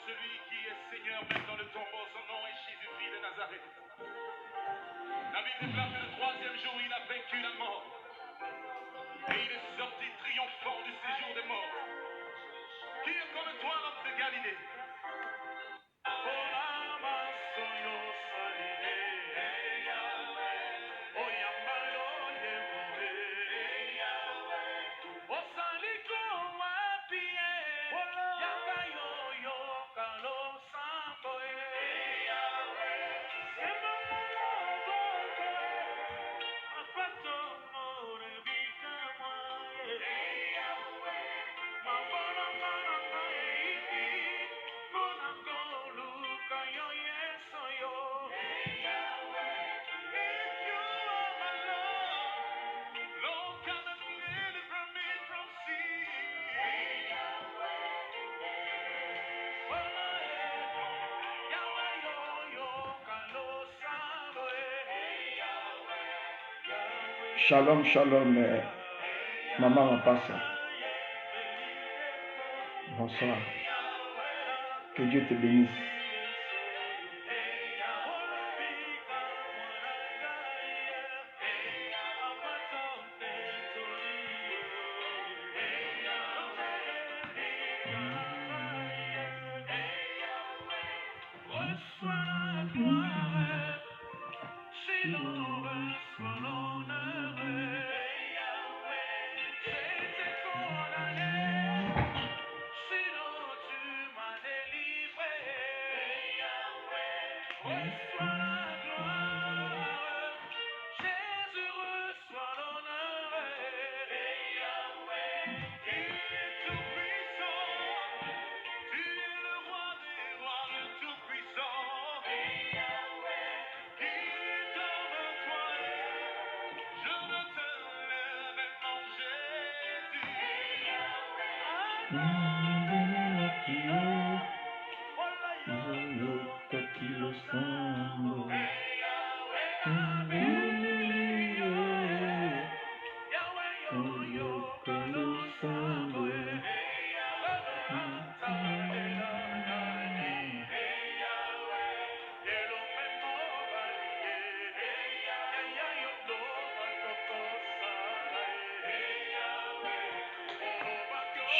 celui qui est Seigneur même dans le tombeau. Son nom est Jésus-Christ de Nazareth. La Bible déclare que le troisième jour, il a vaincu la mort. Et il est sorti triomphant du séjour des morts. Qui est comme toi, l'homme de Galilée? Shalom, shalom, maman Mapassa. Bonsoir. Que Dieu te bénisse.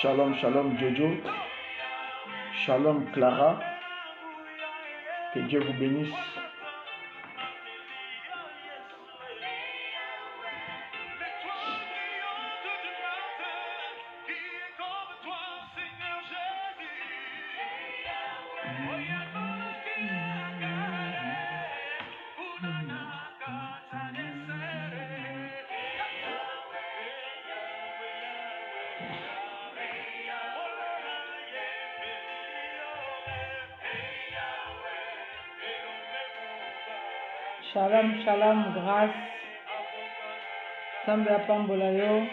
Shalom, shalom Jojo. Shalom Clara. Que Dieu vous bénisse. Shalom, shalom, grâce. Sambe apambola yo.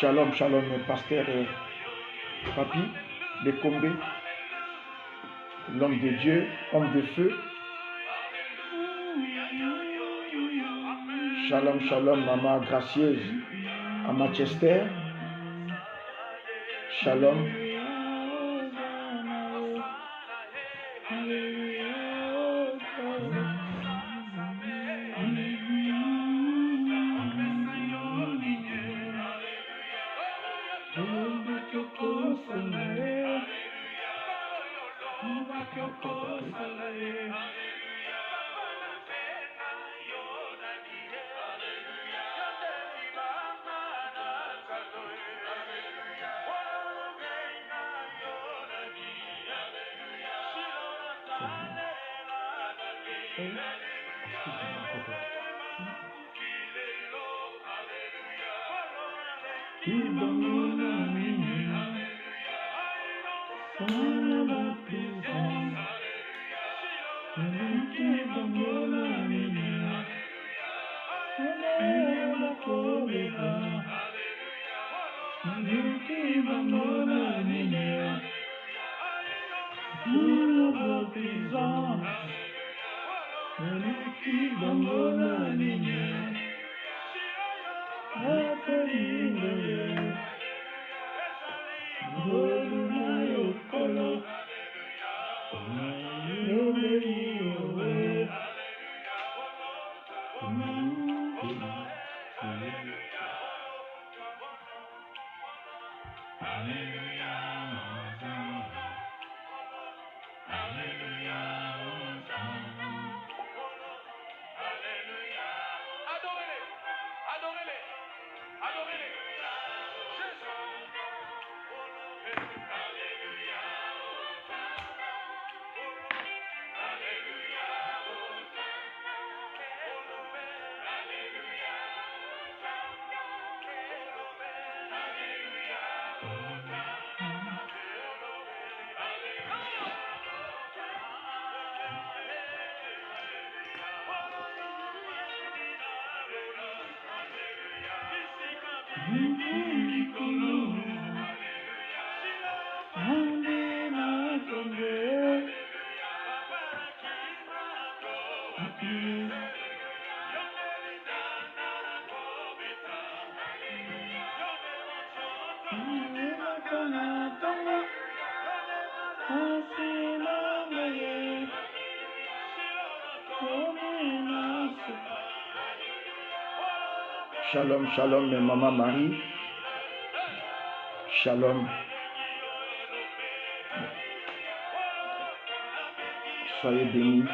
Shalom, shalom, pasteur Papi de Combé, l'homme de Dieu, homme de feu. Shalom, shalom, maman gracieuse à Manchester. Shalom. Adorez-les. Adorez-les. Adorez-les. Shalom, shalom, mes maman Marie. Shalom. Soyez bénis.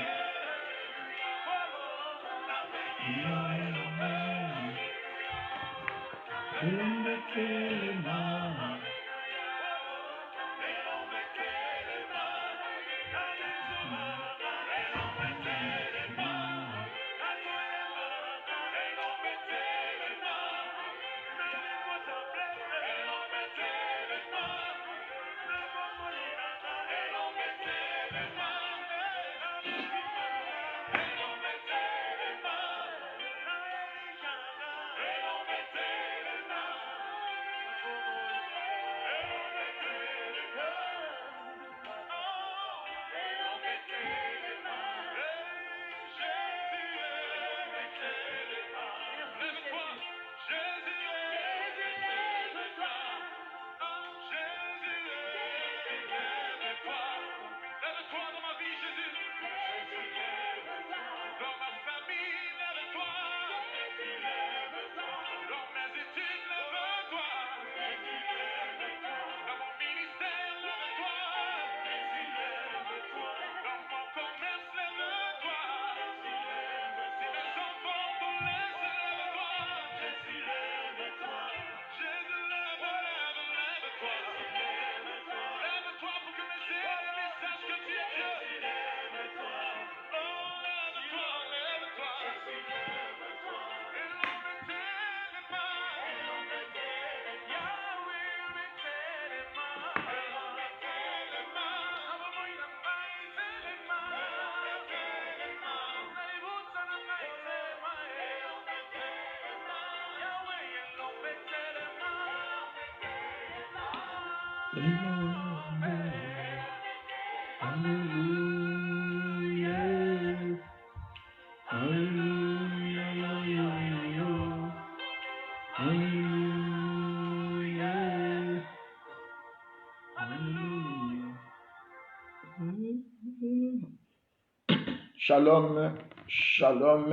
Shalom, shalom,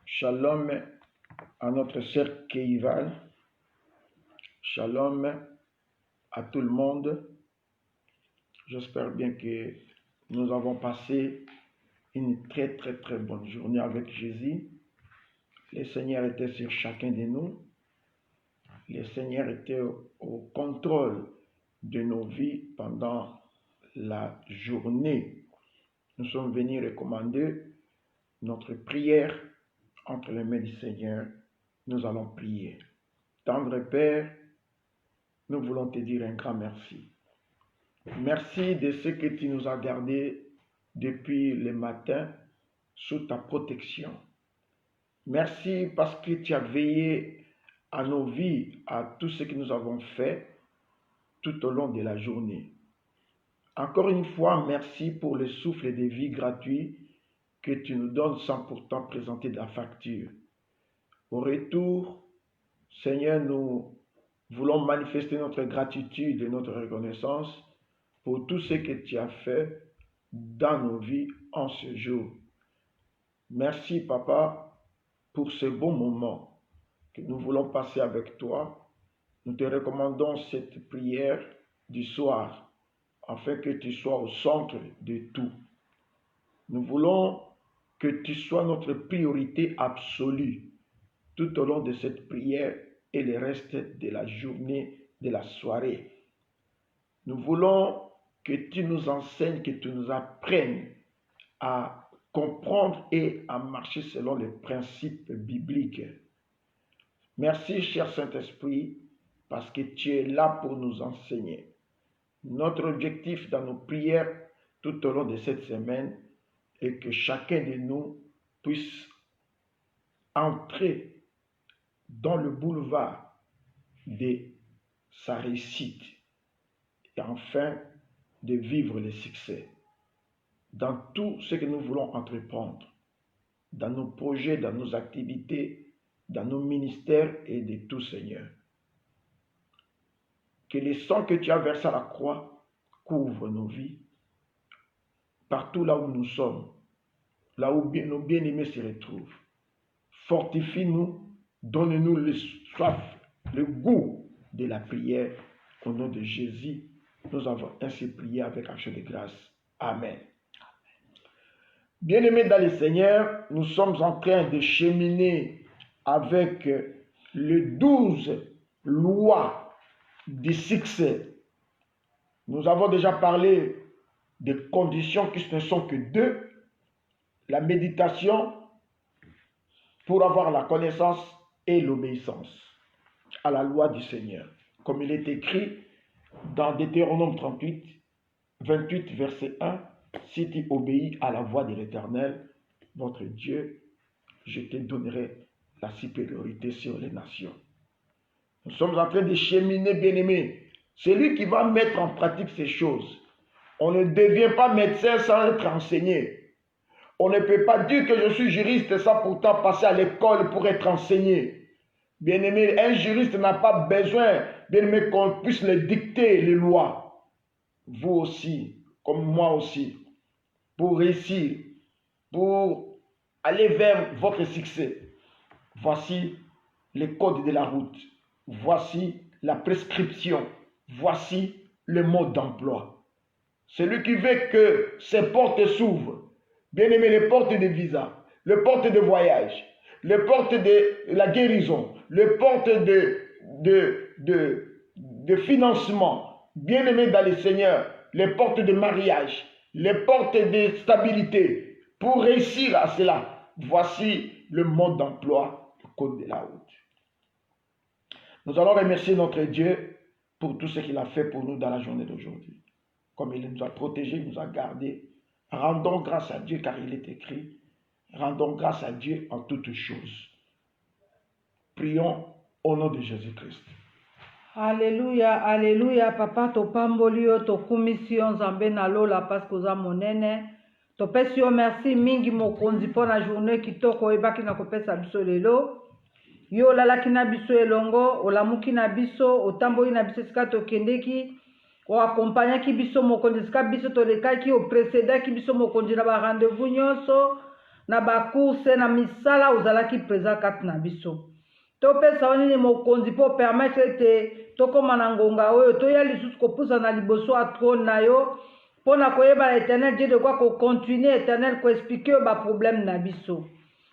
shalom à notre sœur Keival. Shalom à tout le monde. J'espère bien que nous avons passé une très bonne journée avec Jésus. Le Seigneur était sur chacun de nous. Le Seigneur était au contrôle de nos vies pendant la journée. Nous sommes venus recommander notre prière entre les mains du Seigneur. Nous allons prier. Tendre Père, nous voulons te dire un grand merci. Merci de ce que tu nous as gardés depuis le matin sous ta protection. Merci parce que tu as veillé à nos vies, à tout ce que nous avons fait tout au long de la journée. Encore une fois, merci pour le souffle de vie gratuit que tu nous donnes sans pourtant présenter de la facture. Au retour, Seigneur, nous voulons manifester notre gratitude et notre reconnaissance pour tout ce que tu as fait dans nos vies en ce jour. Merci, Papa, pour ce bon moment que nous voulons passer avec toi. Nous te recommandons cette prière du soir afin que tu sois au centre de tout. Nous voulons que tu sois notre priorité absolue tout au long de cette prière et le reste de la journée, de la soirée. Nous voulons que tu nous enseignes, que tu nous apprennes à comprendre et à marcher selon les principes bibliques. Merci, cher Saint-Esprit, parce que tu es là pour nous enseigner. Notre objectif dans nos prières tout au long de cette semaine est que chacun de nous puisse entrer dans le boulevard de sa réussite et enfin de vivre le succès dans tout ce que nous voulons entreprendre, dans nos projets, dans nos activités, dans nos ministères et de tout, Seigneur. Que le sang que tu as versé à la croix couvre nos vies, partout là où nous sommes, là où nos bien-aimés se retrouvent. Fortifie-nous, donne-nous le soif, le goût de la prière. Au nom de Jésus, nous avons ainsi prié avec action de grâce. Amen. Bien-aimés dans le Seigneur, nous sommes en train de cheminer avec les 12 lois du succès. Nous avons déjà parlé des conditions qui ne sont que 2. La méditation pour avoir la connaissance et l'obéissance à la loi du Seigneur. Comme il est écrit dans Deutéronome 38, 28, verset 1, « Si tu obéis à la voix de l'Éternel, votre Dieu, je te donnerai la supériorité sur les nations. » Nous sommes en train de cheminer, bien-aimés. Celui qui va mettre en pratique ces choses, on ne devient pas médecin sans être enseigné. On ne peut pas dire que je suis juriste sans pourtant passer à l'école pour être enseigné. Bien-aimé, un juriste n'a pas besoin, bien-aimé, qu'on puisse le dicter, les lois. Vous aussi, comme moi aussi, pour réussir, pour aller vers votre succès. Voici les codes de la route. Voici la prescription. Voici le mode d'emploi. Celui qui veut que ses portes s'ouvrent, bien-aimé, les portes de visa, les portes de voyage, les portes de la guérison, les portes de financement, bien-aimé dans le Seigneur, les portes de mariage, les portes de stabilité. Pour réussir à cela, voici le mode d'emploi, le code de la route. Nous allons remercier notre Dieu pour tout ce qu'il a fait pour nous dans la journée d'aujourd'hui. Comme il nous a protégés, il nous a gardés. Rendons grâce à Dieu car il est écrit. Rendons grâce à Dieu en toutes choses. Prions au nom de Jésus-Christ. Alléluia, alléluia, papa topamboli yo tokumisi yo nzambe na lola parce que oza monene. Topesi yo merci mingi mokonzi mpo na journée kitoko oyebaki na kopesa biso lelo. Yo olalaki na biso elongo, olamuki na biso, otamboli na biso esika tokendeki, oakompanyaki biso mokonzi esika biso tolekaki, oprécédaki biso mokonzi na ba-rendez-vous nyonso, na bacourse, na misala ozalaki présent kati na biso. Topesa yo nini mokonzi mpo permettre ete tokóma na ngonga oyo toya lisusu kopusa na liboso ya trône na yo mpo na koyeba Éternel Dieu de quoi kocontinue Éternel koexplike yo baproblème na biso.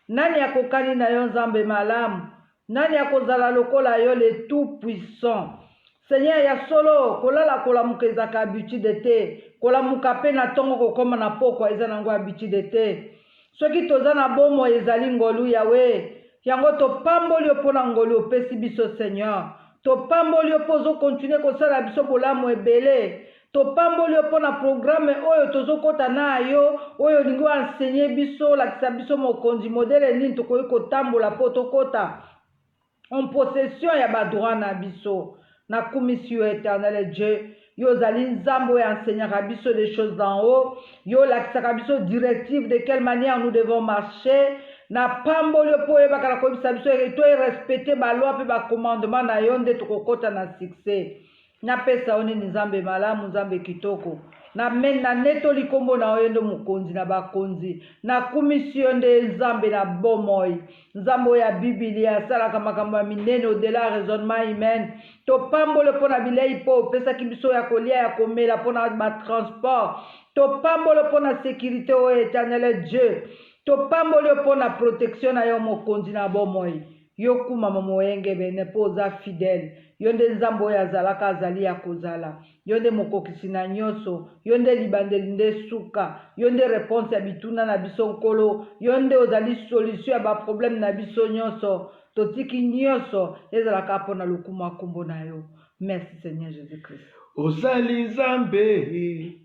Nani akokani na yo nzambe malamu? Nani akozala lokola yo le tout puissant? Seigneur ya solo kolala kolamuka ezaka habitude te, kolamuka mpe na ntongo kokóma na pokwa eza nango habitude te. Soki toza na bomo ezali ngolu yawe, yango topamboli yo mpo na ngolu opesi biso Seigneur. Topamboli yo mpo ozokontinue kosala biso bolamu ebele. Topamboli yo mpo na programme oyo tozokota na yo, oyo olingi oenseigner biso, olakisa biso mokonzi modele nini tokoki kotambola mpo tokota en possession ya badroit na biso. Nakumisi yo Éternel Dieu, yo ozali nzambe oyo enseignaka biso des choses d'en haut, yo olakisaka biso directive de quelle manière nous devons marcher. Na pamboli mpo oyebaka na koyebisa biso toerespecte baloi mpe bacommandement na yo nde tokokɔta na succès. Napesa yo nini nzambe malamu, nzambe kitoko. Na netoli kombo na yo nde mokonzi na bakonzi. Nakumisi yo nde nzambe na bomoi. Nzambe oyo ya Biblia asalaka makambo ya minene au-delà ya raisonnement humain. Topamboli mpo na bilei mpo opesaki biso ya kolia ya komela mpo na batransport. Topamboli mpo na sécurité oyo éternel Dieu. Topamboli mpo na protection na yo mokonzi na bomoi. Yo kumama moyenge bene mpo oza fidèle. Yo nde nzambe oyo azalaka azali ya kozala. Yo nde mokokisi na nyonso. Yo nde libandeli nde suka. Yo nde réponse ya bituna na biso nkolo. Yo nde ozali solution ya baproblème na biso nyonso. Totiki nyonso ezalaka mpo na lokumu ya kombo na yo. Merci Seigneur Jésus-Christ. Ozali nzambe,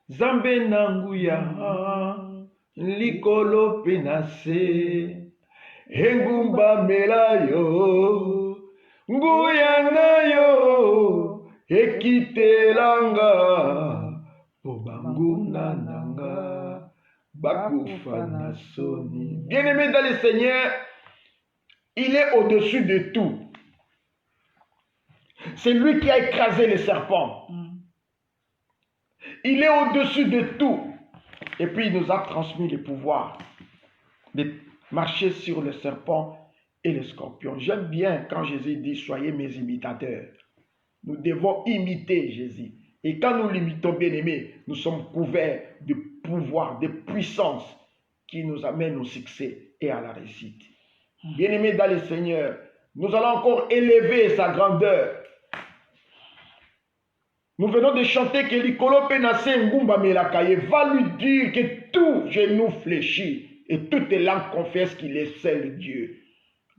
nzambe na nguya, likolo pe na se. Engumba mela yo, nguya na yo, ekitelanga, po banguna nanga, bakufa na soni. Bien-aimé dans le Seigneur, il est au-dessus de tout. C'est lui qui a écrasé les serpents. Il est au-dessus de tout. Et puis il nous a transmis le pouvoir de marcher sur le serpent et le scorpion. J'aime bien quand Jésus dit « Soyez mes imitateurs ». Nous devons imiter Jésus. Et quand nous l'imitons, bien-aimés, nous sommes couverts de pouvoir, de puissance qui nous amène au succès et à la réussite. Bien-aimés dans le Seigneur, nous allons encore élever sa grandeur. Nous venons de chanter que Likolo Penase Ngumba Melakaye va lui dire que tout genou fléchit et toute langue confesse qu'il est seul Dieu.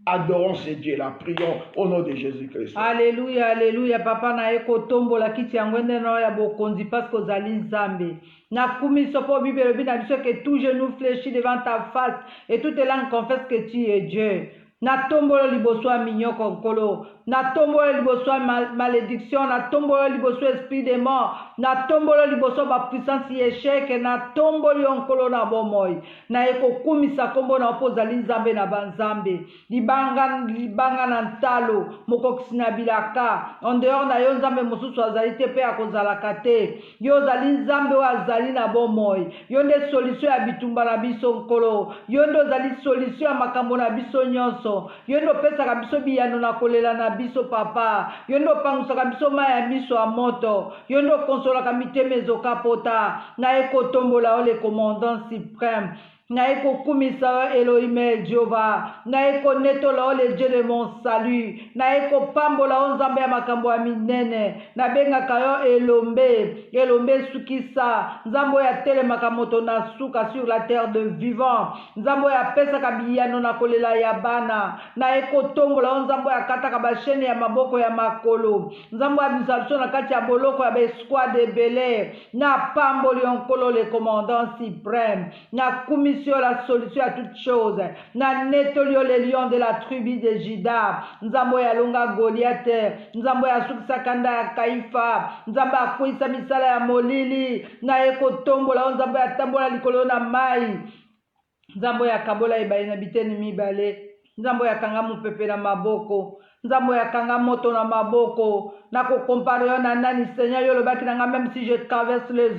Adorons ce Dieu-là. Prions au nom de Jésus-Christ. Alléluia, alléluia. Papa na eko tombo la kiti ya ngwende na ya bokonzi parce que ozali nzambe. Na kumiso po Bible bi na biso que tout genou fléchit devant ta face et toute langue confesse que tu es Dieu. Na tombolo liboso ya minyoko nkolo. Na tombolo liboso ya malédiction. Na tombolo liboso esprit de mort. Na tombolo liboso ba puissance échec. Na tombolo nkolo na bomoi. Na eko kumisa kombo na opozali nzambe na banzambe. Libanga na ntalo. Mokokisi na bilaka. En dehors na yo nzambe mosusu azali te pe akozalaka te. Yo zali nzambe o azali na bomoi. Yo nde solution ya bitumba na biso nkolo. Yo nde ozali solution ya makambo na biso nyonso. Yo nde opesaka biso biyano na kolela na biso papa. Yo nde opangusaka biso mai ya miso ya moto. Yo nde okonsolaka mitema ezokapota. Na ekotombola o le commandant suprême. Na eko kumisa Elohim Jehovah. Na eko netola o le Dieu de mon salut. Na eko pambola o nzambe ya makambo ya minene. Na bengaka yo Elombe. Elombe sukisa. Nzambo ya telemaka moto na suka sur la terre de vivant. Nzambo ya pesaka biyano na kolela ya bana. Na eko tombola o nzambo ya kataka bashene ya maboko ya makolo. Nzambo ya bisabiso na kati ya boloko ya besquad de Belé. Na pamboli onkolo le commandant suprême. Na kumisi la solution à toutes choses. Na netolio le lion de la tribu de Juda. Nzambo ya longa Goliath. Nzambo ya sukisa kanda ya Kaifa. Nzambo ya kuisa misala ya molili. Na eko tombola. Nzambo ya tambola likolo na mai. Nzambo ya kabola ebaye na biteni mibale. Nzambo ya kanga mupepe na maboko. Nzambo ya kanga moto na maboko. Na ko compare yo na nani Seigneur yo lobaki na même si je traverse les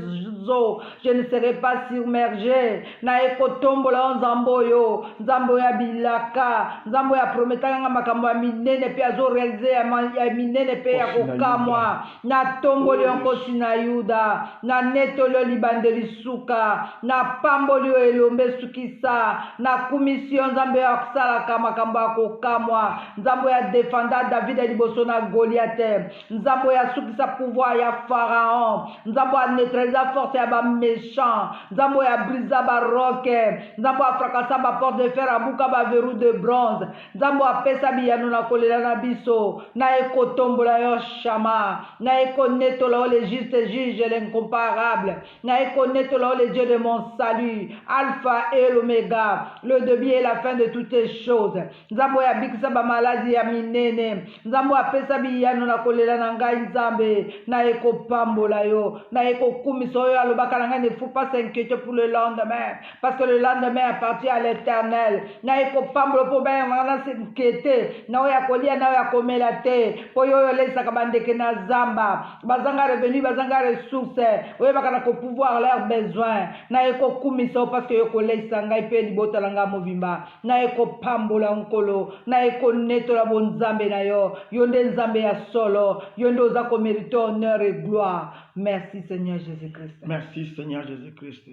eaux, je ne serai pas submergé. Na eko tombola nzambo yo, nzambo ya bilaka, nzambo ya prometanga makambo ya minene pe azo réaliser ya minene pe ya kokamwa. Na tomboli onko sina Yuda, na netolo libandeli suka, na pamboli yo elombe sukisa, na kumission nzambo ya kusala makambo ya kokamwa, nzambo ya défenda David liboso na Goliath. Nzambo ya sukisa pouvoir ya Pharaon. Nzambo ya neutraliser force ya ba méchant. Nzambo ya brisa ba roque. Nzambo ya fracasser ba porte de fer abuka ba verrou de bronze. Nzambo ya pesa biyano na kolela na biso. Na eko tombola yo shama. Na eko netola le juste juge l'incomparable. Na eko netola le Dieu de mon salut. Alpha et l'Oméga. Le début et la fin de toutes les choses. Nzambo ya bikisa ba maladie ya mine. monene nzambe apesa biyano na kolela na ngai nzambe na ekopambola yo na ekokumisa oyo alobaka na ngai ne faut pas s'inquiéter pour le lendemain parce que le lendemain appartient à l'éternel na ekopambola mpo bayanga na s'inquiéter na oyo ya kolia na oyo ya komela te mpo yo oyo olesaka bandeke na zamba bazanga revenu bazanga ressource oyebaka na kopouvoir leur besoin na ekokumisa o parce que yo kolesa ngai mpe libota na ngai mobimba na ekopambola nkolo na ekonetola bonzambe na yo yo nde nzambe ya solo yo nde oza komérite honneur et gloire. Merci Seigneur Jésus-Christ. Merci Seigneur Jésus-Christ.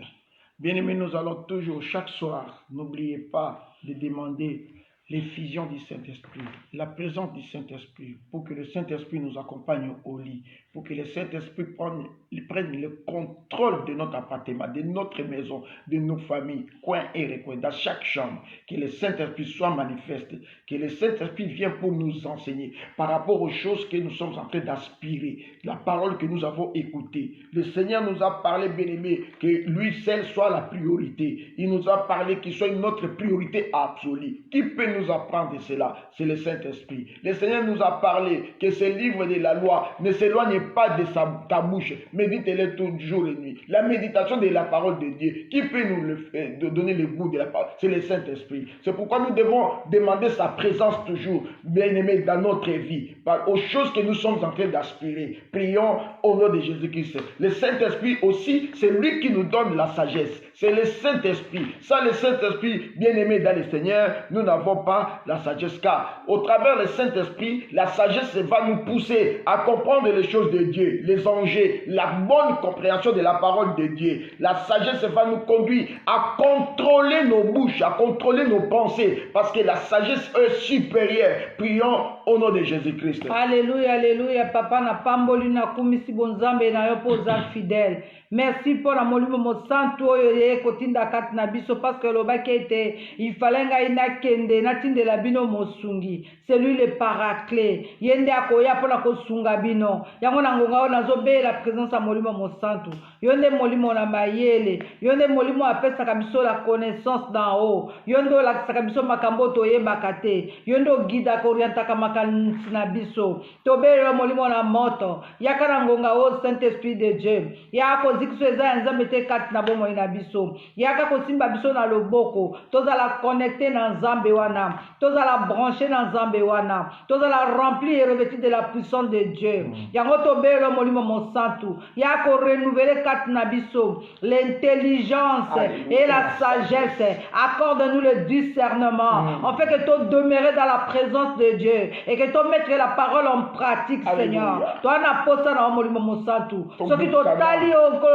Bien-aimés, nous allons toujours, chaque soir, n'oubliez pas de demander l'effusion du Saint-Esprit, la présence du Saint-Esprit, pour que le Saint-Esprit nous accompagne au lit, pour que le Saint-Esprit prenne le contrôle de notre appartement, de notre maison, de nos familles, coins et recoins, dans chaque chambre, que le Saint-Esprit soit manifeste, que le Saint-Esprit vienne pour nous enseigner par rapport aux choses que nous sommes en train d'aspirer, la parole que nous avons écoutée. Le Seigneur nous a parlé, bien-aimé, que lui seul soit la priorité. Il nous a parlé qu'il soit notre priorité absolue. Qui peut nous apprendre de cela? C'est le Saint-Esprit. Le Seigneur nous a parlé que ce livre de la loi ne s'éloigne pas de ta bouche. Médite-le tout jour et nuit. La méditation de la parole de Dieu, qui peut nous donner le goût de la parole? C'est le Saint-Esprit. C'est pourquoi nous devons demander sa présence toujours, bien-aimé, dans notre vie, aux choses que nous sommes en train d'aspirer. Prions au nom de Jésus-Christ. Le Saint-Esprit aussi, c'est lui qui nous donne la sagesse. C'est le Saint-Esprit. Sans le Saint-Esprit, bien-aimé dans le Seigneur, nous n'avons pas la sagesse. Car au travers du Saint-Esprit, la sagesse va nous pousser à comprendre les choses de Dieu, les enjeux, la bonne compréhension de la parole de Dieu. La sagesse va nous conduire à contrôler nos bouches, à contrôler nos pensées, parce que la sagesse est supérieure. Prions au nom de Jésus-Christ. Alléluia, alléluia. Papa na pamboli na kumisi bonzambe na yo poza fidèle. Merci pour la molimo mo santo oyo ye kotinda kati na biso parce que lobaki ete il fallait ngai nakende natinde la bino mosungi. C'est lui le paraclet. Yende akoya pour la kosunga bino. Yango na ngonga oyo nazobe la présence ya molimo mo santo. Yonde molimo na mayele. Yonde molimo apesa biso la connaissance d'en haut. Yondo la biso makambo toyebaka te. Yondo guida ko orientaka makanisi na biso. Tobelo molimo na moto. Yakana ngonga o Saint-Esprit de Dieu. Yako zikso eza nzambe te kati na bomo ina biso. Yaka kosimba biso na loboko. Tozala connecté na nzambe wana. Tozala branché na nzambe wana. Tozala rempli et revêtu de la puissance de Dieu. Yango tobelo molimo mo santo. Yako renouveler kati na biso l'intelligence et la sagesse. Accorde-nous le discernement. En fait que tu demeurer dans la présence de Dieu et que tu mettre la parole en pratique, Seigneur. Toi na posa na molimo mo santo. Ce qui totali o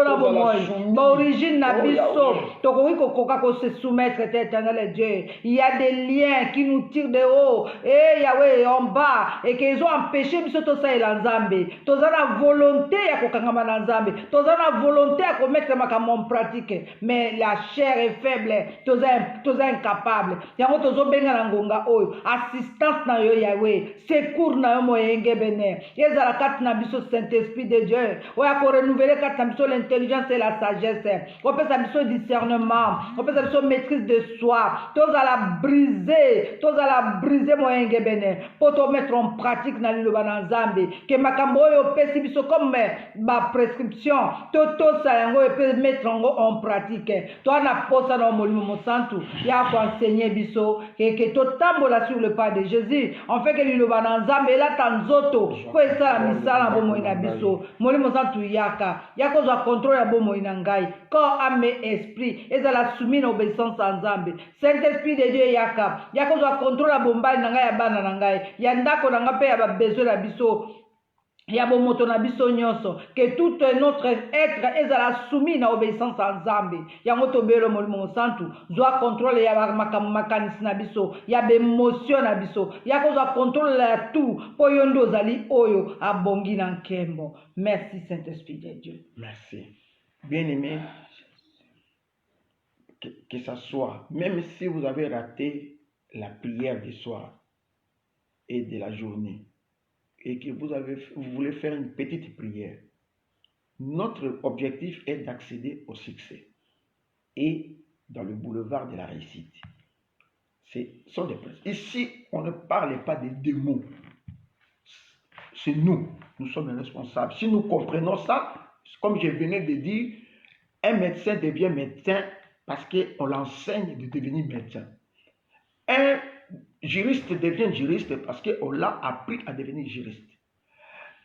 l'origine na biso tokoki kokoka ko se soumettre à l'éternel Dieu. Il y a des liens qui nous tirent de haut et Yahweh en bas et qu'ils ont empêché biso to sa la nzambe. Toza na volonté ya kokangama na nzambe. Toza na volonté à commettre makambo en pratique mais la chair est faible. Toza incapable. Yango tozo benga na ngonga oyo assistance na yo Yahweh. Secours na yo moyenge bene. Ezala kati na biso Saint-Esprit de Dieu. Oya ko renouveler kati na biso l'intelligence et la sagesse. On peut ça discernement. On peut ça maîtrise de soi. Tous à la briser moyenge bene. Pour te mettre en pratique dans le bananzambe. Que makambo yo pesi biso comme ma prescription. Toto ça yango peut mettre en pratique. Toi na posa na molimo mo santo. Ya ko enseigner biso que to tambola sur le pas de Jésus. On fait que le bananzambe la tanzoto. Ko esa misala bo moina biso. Molimo santo yaka. Yako za contrôle ya bomo inangai. Corps, âme et esprit. Et la soumise à l'obéissance en Zambé. Saint-Esprit de Dieu yaka. Yako za contrôle ya bomba inangai ya bana nangai. Yandako nangape ya besoin la biso. Ya bomoto na biso nyonso. Que tout notre être est la soumise à l'obéissance en Zambé. Yango tobelo molimo santo. Zoa contrôle ya makanis na biso. Ya bémotion na biso. Yako za contrôle la tout. Po yondo zali oyo abongi na nkembo. Merci Saint-Esprit de Dieu. Merci. Bien-aimé, que ça soit, même si vous avez raté la prière du soir et de la journée, et que vous voulez faire une petite prière, notre objectif est d'accéder au succès et dans le boulevard de la réussite. Ce sont des principes. Ici, on ne parle pas des démons. c'est nous. Nous sommes les responsables. Si nous comprenons ça, comme je venais de dire, un médecin devient médecin parce qu'on l'enseigne de devenir médecin. Un juriste devient juriste parce qu'on l'a appris à devenir juriste.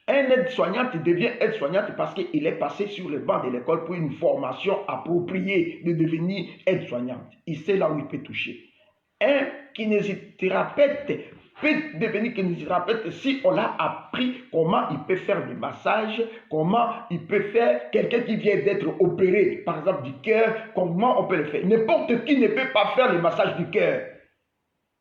Un aide-soignante devient aide-soignante parce qu'il est passé sur le banc de l'école pour une formation appropriée de devenir aide-soignante. Il sait là où il peut toucher. Un kinésithérapeute peut devenir kinésithérapeute si on l'a appris comment il peut faire des massages, comment il peut faire quelqu'un qui vient d'être opéré, par exemple du cœur, comment on peut le faire. N'importe qui ne peut pas faire le massage du cœur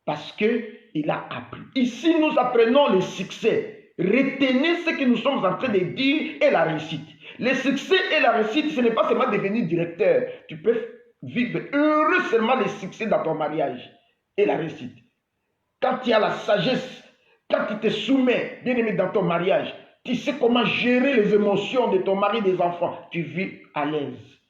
parce qu'il a appris. Ici, nous apprenons le succès. Retenez ce que nous sommes en train de dire et la réussite. Le succès et la réussite, ce n'est pas seulement devenir directeur. Tu peux vivre heureux seulement le succès dans ton mariage et la réussite. Quand tu as la sagesse, quand tu te soumets, bien aimé, dans ton mariage, tu sais comment gérer les émotions de ton mari et des enfants. Tu vis à l'aise.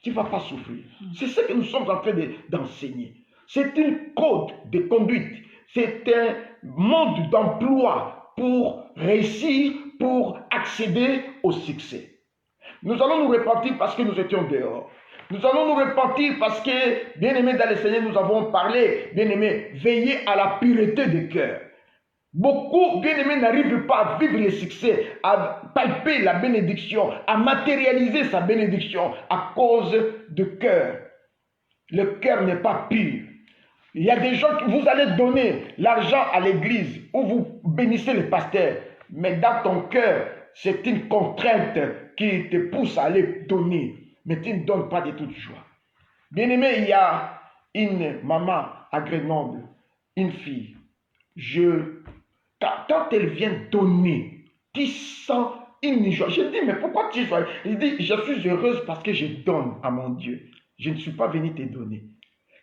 Tu ne vas pas souffrir. C'est ce que nous sommes en train d'enseigner. C'est une code de conduite. C'est un mode d'emploi pour réussir, pour accéder au succès. Nous allons nous repentir parce que nous étions dehors. Nous allons nous repentir parce que, bien aimés dans le Seigneur, nous avons parlé, bien aimés, veillez à la pureté du cœur. Beaucoup, bien aimés, n'arrivent pas à vivre le succès, à palper la bénédiction, à matérialiser sa bénédiction à cause du cœur. Le cœur n'est pas pur. Il y a des gens qui vous allez donner l'argent à l'église où vous bénissez le pasteur, mais dans ton cœur, c'est une contrainte qui te pousse à aller donner, mais tu ne donnes pas de toute joie. Bien aimé, il y a une maman à Grenoble, une fille. Quand elle vient donner, tu sens une joie. Je dis, mais pourquoi tu es joyeuse? Il dit, je suis heureuse parce que je donne à mon Dieu. Je ne suis pas venu te donner.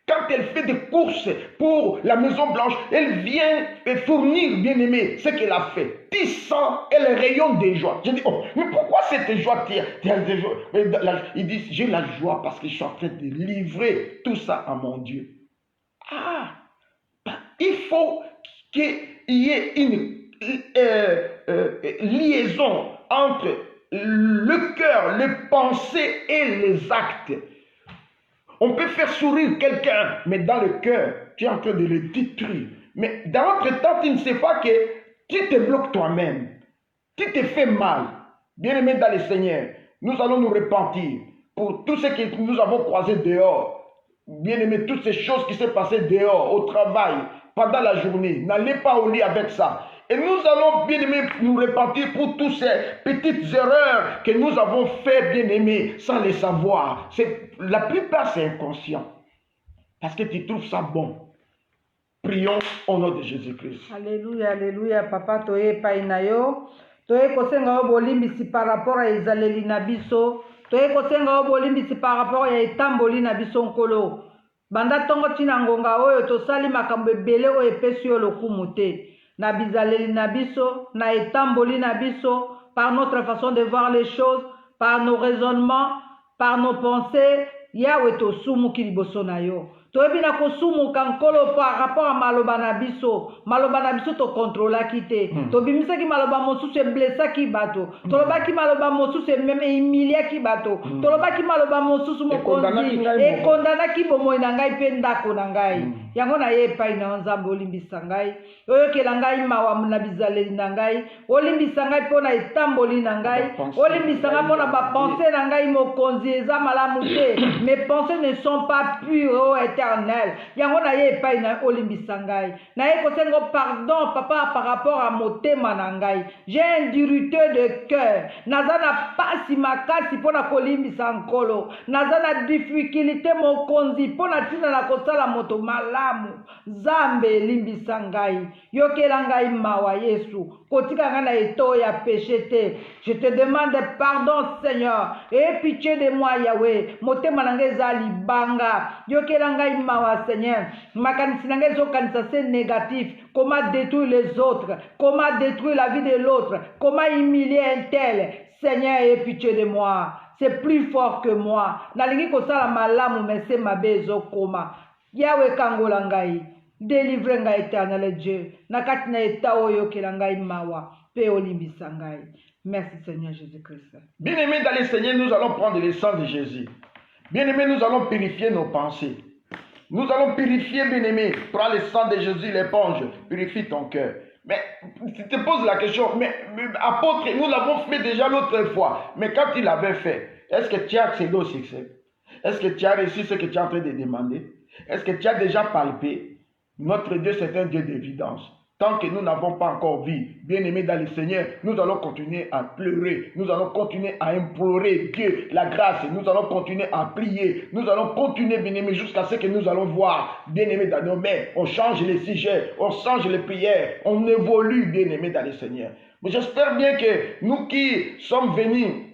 Quand elle fait des courses pour la Maison Blanche, elle vient fournir, bien aimé, ce qu'elle a fait. Tu sens, elle rayonne de joie. Je dis, oh, mais pourquoi cette joie? Il dit, j'ai la joie parce que je suis en train de livrer tout ça à mon Dieu. Ah, il faut qu'il y ait une liaison entre le cœur, les pensées et les actes. On peut faire sourire quelqu'un, mais dans le cœur, tu es en train de le détruire. Mais dans notre temps, tu ne sais pas que tu te bloques toi-même. Tu te fais mal. Bien-aimés dans le Seigneur, nous allons nous repentir pour tout ce que nous avons croisé dehors. Bien-aimés, toutes ces choses qui s'est passées dehors, au travail, pendant la journée. N'allez pas au lit avec ça. Et nous allons, bien-aimés, nous repentir pour toutes ces petites erreurs que nous avons faites, bien-aimés, sans les savoir. La plupart, c'est inconscient. Parce que tu trouves ça bon. Prions au nom de Jésus-Christ. Alléluia, alléluia, papa, toye painayo. Toye kosenga obolimbisi par rapport à ezaleli na biso. Toye kosenga obolimbisi par rapport à etamboli na biso nkolo. Banda tongo tina ngonga oyo tosali makambo ebele oyo epesi yo lokumu te. Na bizaleli na biso, na etamboli na biso, par notre façon de voir les choses, par nos raisonnements, par nos pensées, Yahweh to sumu ki liboso na yo. Toyebi na kosumu kankolo par rapport à maloba na biso to contrôla kite. Tobimisa ki maloba mosusu blessa ki bato. Toloba ki maloba mosusu même humilia ki bato. Toloba ki maloba mosusu mokonzi e kondana ki bomoi na ngai pe ndako na ngai. Yango na ye pa ina nzambe olimbisa ngai. Oyo kela ngai mawa na bizaleli na ngai. Olimbisa ngai pona etamboli na ngai. Olimbisa ngai pona ba pensée na ngai mokonzi eza malamu te. Mes pensées ne sont pas pures, oh éternel. Yango na ye epai na olimbisa ngai. Na ye kosengo pardon, papa, par rapport à motema na ngai. J'ai un durité de cœur. Naza na pasi makasi pona kolimbisa nkolo. Naza na difficulté mokonzi pona tina na kosala moto malamu. Zambe limbisa ngai. Yokela ngai mawa Yesu. Kotika ngai na eto ya péché te. Je te demande pardon, Seigneur. Et pitié de moi, Yahweh. Motema na ngai za libanga. Yokela ngai mawa, Seigneur. Makanisi na ngai zokanisa c'est négatif. Comment détruire les autres? Comment détruire la vie de l'autre? Comment humilier un tel? Seigneur, aie pitié de moi. C'est plus fort que moi. Nalingi kosala malamu mais c'est ma bezo koma. Yahweh kangola ngai. Délivre ngai éternel Dieu. Nakati na eta oyo kela ngai mawa. pe olimbisa ngai. Merci Seigneur Jésus-Christ. Bien-aimés dans le Seigneur, nous allons prendre le sang de Jésus. Bien-aimés, nous allons purifier nos pensées. Nous allons purifier, bien-aimé. Prends le sang de Jésus, l'éponge. Purifie ton cœur. Mais tu te poses la question, mais apôtre, nous l'avons fait déjà l'autre fois. Mais quand il l'avait fait, est-ce que tu as accédé au succès? Est-ce que tu as reçu ce que tu es en train de demander? Est-ce que tu as déjà palpé? Notre Dieu, c'est un Dieu d'évidence. Tant que nous n'avons pas encore vu, bien-aimés dans le Seigneur, nous allons continuer à pleurer, nous allons continuer à implorer Dieu la grâce, nous allons continuer à prier, nous allons continuer, bien-aimés, jusqu'à ce que nous allons voir, bien-aimés dans nos mains. On change les sujets, on change les prières, on évolue, bien-aimés dans le Seigneur. Mais j'espère bien que nous qui sommes venus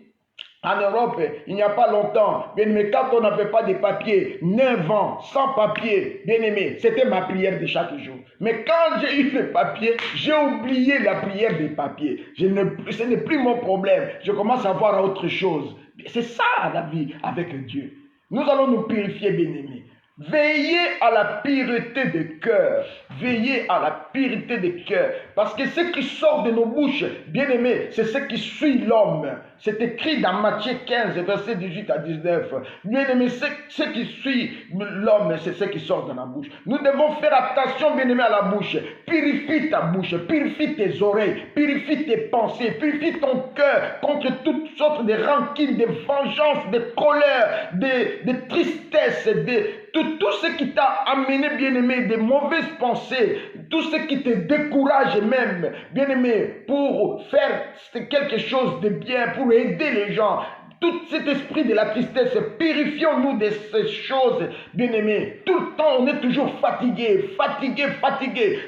en Europe, il n'y a pas longtemps, bien aimé, quand on n'avait pas de papier, 9 ans, sans papier, bien aimé, c'était ma prière de chaque jour. Mais quand j'ai eu le papier, j'ai oublié la prière des papiers. Ce n'est plus mon problème. Je commence à voir autre chose. C'est ça la vie avec Dieu. Nous allons nous purifier, bien aimé. Veillez à la pureté de cœur. Veillez à la pureté de cœur. Parce que ce qui sort de nos bouches, bien aimé, c'est ce qui suit l'homme. C'est écrit dans Matthieu 15, versets 18 à 19. Bien aimé, ce qui suit l'homme, c'est ce qui sort de la bouche. Nous devons faire attention, bien aimé, à la bouche. Purifie ta bouche, purifie tes oreilles, purifie tes pensées, purifie ton cœur contre toutes sortes de rancune, de vengeance, de colère, de tristesse, tout ce qui t'a amené, bien-aimé, de mauvaises pensées, tout ce qui te décourage même, bien-aimé, pour faire quelque chose de bien, pour aider les gens. Tout cet esprit de la tristesse, purifions-nous de ces choses, bien-aimés. Tout le temps, on est toujours fatigué.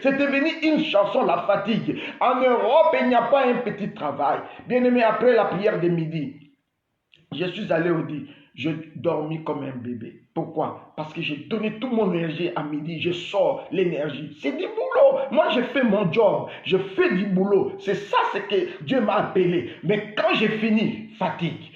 C'est devenu une chanson, la fatigue. En Europe, il n'y a pas un petit travail. Bien-aimé, après la prière de midi, je suis allé au lit. Je dormis comme un bébé. Pourquoi? Parce que j'ai donné toute mon énergie à midi. Je sors l'énergie. C'est du boulot. Moi, je fais mon job. Je fais du boulot. C'est ça ce que Dieu m'a appelé. Mais quand j'ai fini, fatigue.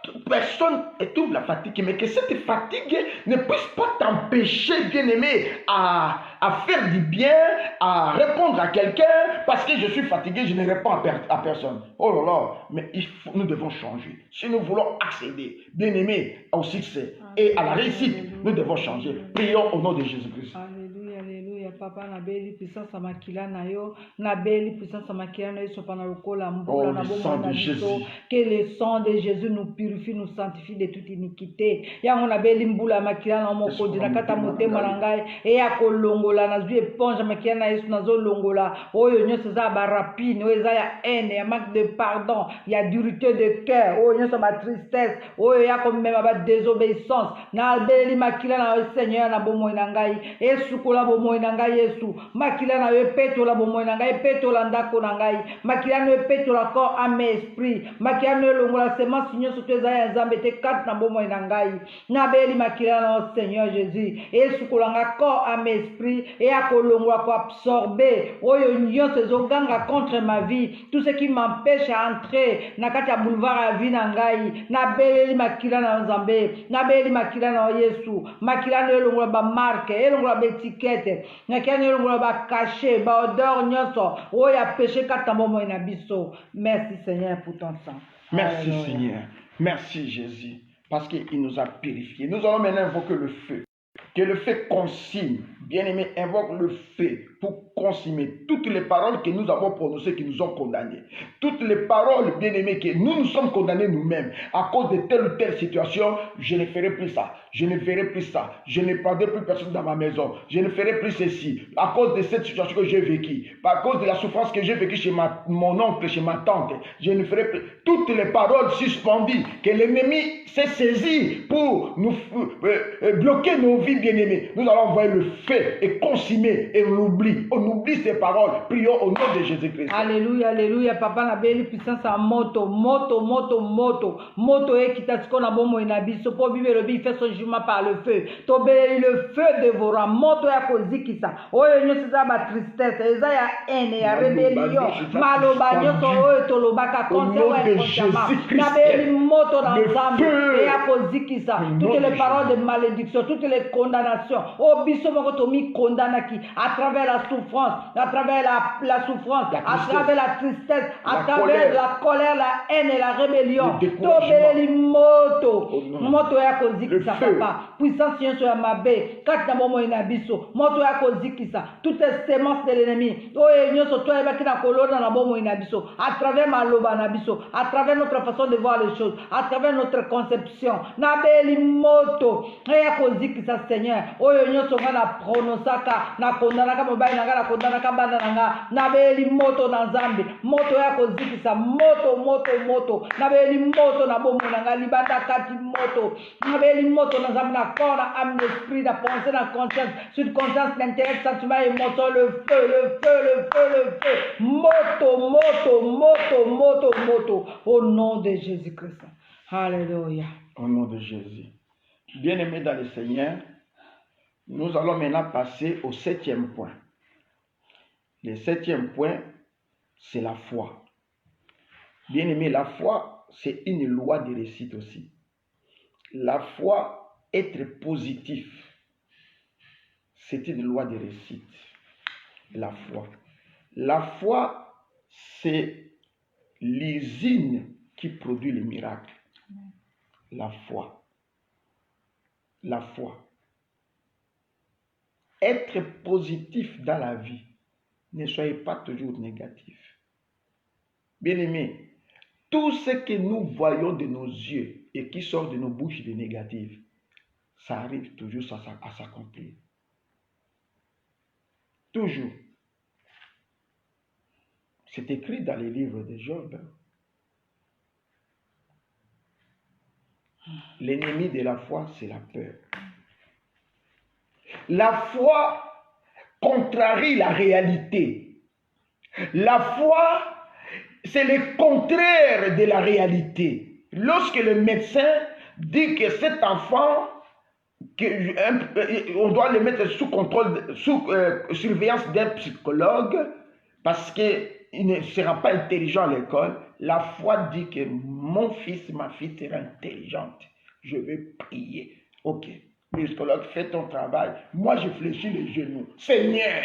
Toute personne éprouve la fatigue. Mais que cette fatigue ne puisse pas t'empêcher, bien-aimé, à faire du bien, à répondre à quelqu'un. Parce que je suis fatigué, je ne réponds à personne. Oh là là. Mais nous devons changer. Si nous voulons accéder, bien-aimé, au succès et à la réussite, nous devons changer. Prions au nom de Jésus-Christ. Alléluia, alléluia. Papa, na beli puissance à makila na yo, na beli puissance à makila na yo, sopa na lokola mbula na bomo na biso. Que le sang de Jésus nous purifie, nous sanctifie de toute iniquité. Yango na beli mbula makila na moko dina kata motema na ngai e ya kolongola na zui éponge makila na Yesu na zo longola. Oyo nyonso za ba rapine, oyo za ya haine, ya manque de pardon, ya dureté de cœur, oyo nyonso ba tristesse, oyo ya komema ba désobéissance. Na beli makila na yo Seigneur na bomo na ngai, e sukola bomo na ngai Yesu, makila na yo petola bomo na ngai, petola ndako na ngai, makila na yo petola corps âme esprit, makila na yo longola semence nyonso to eza ya Nzambe te kat na bomo na ngai. Na beli makila na yo Seigneur Jésus, e sukola nga corps âme esprit, e akolongola ko absorber oyo nyonso ezoganga contre ma vie, tout ce qui m'empêche à entrer na kati ya boulevard ya vie na ngai. Na beli makila na Nzambe, na beli makila na Yesu, makila na yo longola ba marque, elongola ba étiquette, na kene longola ba caché, ba odeur nyonso oyo ya péché kata bomo na biso. Merci Seigneur pour ton sang. Merci Seigneur. Merci Jésus. Parce qu'il nous a purifiés. Nous allons maintenant invoquer le feu. Que le feu consume. Bien-aimé, invoque le feu pour consumer toutes les paroles que nous avons prononcées qui nous ont condamnés. Toutes les paroles, bien-aimés, que nous sommes condamnés nous-mêmes à cause de telle ou telle situation. Je ne ferai plus ça. Je ne ferai plus ça. Je ne prendrai plus personne dans ma maison. Je ne ferai plus ceci. À cause de cette situation que j'ai vécue. À cause de la souffrance que j'ai vécue chez mon oncle, chez ma tante. Je ne ferai plus. Toutes les paroles suspendues que l'ennemi s'est saisi pour nous bloquer nos vies, bien-aimés. Nous allons envoyer le feu et consumer et on oublie ces paroles. Prions au nom de Jésus-Christ. Alléluia, alléluia. Papa na beli puissance à moto et qui t'a qu'on a bon mo inabiso pour vivre le bi fait son jugement par le feu. To beli le feu dévorant moto ya kozikisa. Oyo nyose za ba tristesse, eza ya haine, ya rébellion. Maloba nyose oyo to lobaka contre wa consciemment. Na beli moto na Le nzambe feu. eya kozikisa Le nom toutes de les paroles de Jésus. malédiction, toutes les condamnations. Oh, biso moko tomi condamnaki à travers la souffrance, à travers la souffrance, La à tristesse. travers la tristesse, à La travers colère. la colère, la haine et la rébellion. Le découragement. Tobeleli moto, Au nom. moto ya Le kozikisa feu. papa. Puissance yenso ya mabe, kati na bomoi na biso, moto ya kozikisa toutes les semences de l'ennemi. Oye nyonso to ebaki na kolona na bomoi na biso, à travers maloba na biso, à travers notre façon de voir les choses, à travers notre conception. Na beli moto, ya kozikisa Seigneur. Oyo nyonso nga na pronosaka, na kondanaka mobali na nga, na kondanaka bana na nga. Na beli moto na nzambe, moto ya kozikisa, moto. Na beli moto na bomoi na nga, libanda kati moto. Na beli moto na nzambe, na corps, na âme, l'esprit, na pensée, na conscience, subconscience, l'intellect, sentiment, émotion, le feu. Moto. Au nom de Jésus-Christ. Alléluia. Au nom de Jésus. Bien-aimés dans le Seigneur, nous allons maintenant passer au 7e point. Le 7e point, c'est la foi. Bien-aimés, la foi, c'est une loi de réussite aussi. La foi, être positif, c'est une loi de réussite. La foi. La foi, c'est l'usine qui produit les miracles. La foi. La foi. Être positif dans la vie. Ne soyez pas toujours négatif. Bien-aimés, tout ce que nous voyons de nos yeux et qui sort de nos bouches de négatif, ça arrive toujours à s'accomplir. Toujours. C'est écrit dans les livres de Job. L'ennemi de la foi, c'est la peur. La foi contrarie la réalité. La foi, c'est le contraire de la réalité. Lorsque le médecin dit que cet enfant, on doit le mettre sous contrôle, sous surveillance d'un psychologue, parce qu'il ne sera pas intelligent à l'école, la foi dit que mon fils, ma fille sera intelligente. Je vais prier. Ok. Le psychologue, fais ton travail. Moi, je fléchis les genoux. Seigneur,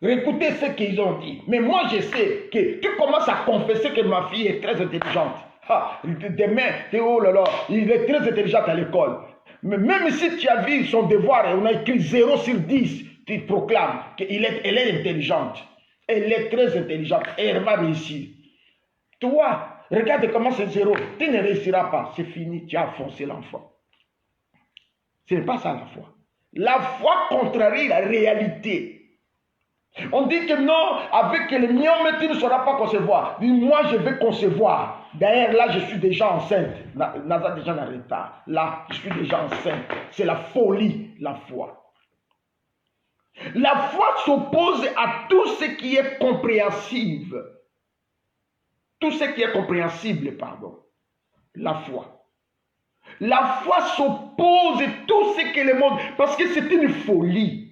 écoutez ce qu'ils ont dit. Mais moi, je sais que tu commences à confesser que ma fille est très intelligente. Ah, demain, oh là là, il est très intelligent à l'école. Mais même si tu as vu son devoir et on a écrit 0 sur 10, tu proclames qu'elle est intelligente. Elle est très intelligente et elle va réussir. Toi, regarde comment c'est 0. Tu ne réussiras pas. C'est fini, tu as foncé l'enfant. Ce n'est pas ça la foi. La foi contrarie la réalité. On dit que non, avec le mien, tu ne sauras pas concevoir. Moi, je vais concevoir. D'ailleurs, là, je suis déjà enceinte. Naza déjà n'arrête pas. Là, je suis déjà enceinte. C'est la folie, la foi. La foi s'oppose à tout ce qui est compréhensible. Tout ce qui est compréhensible, pardon. La foi. La foi s'oppose à tout ce que le monde... Parce que c'est une folie.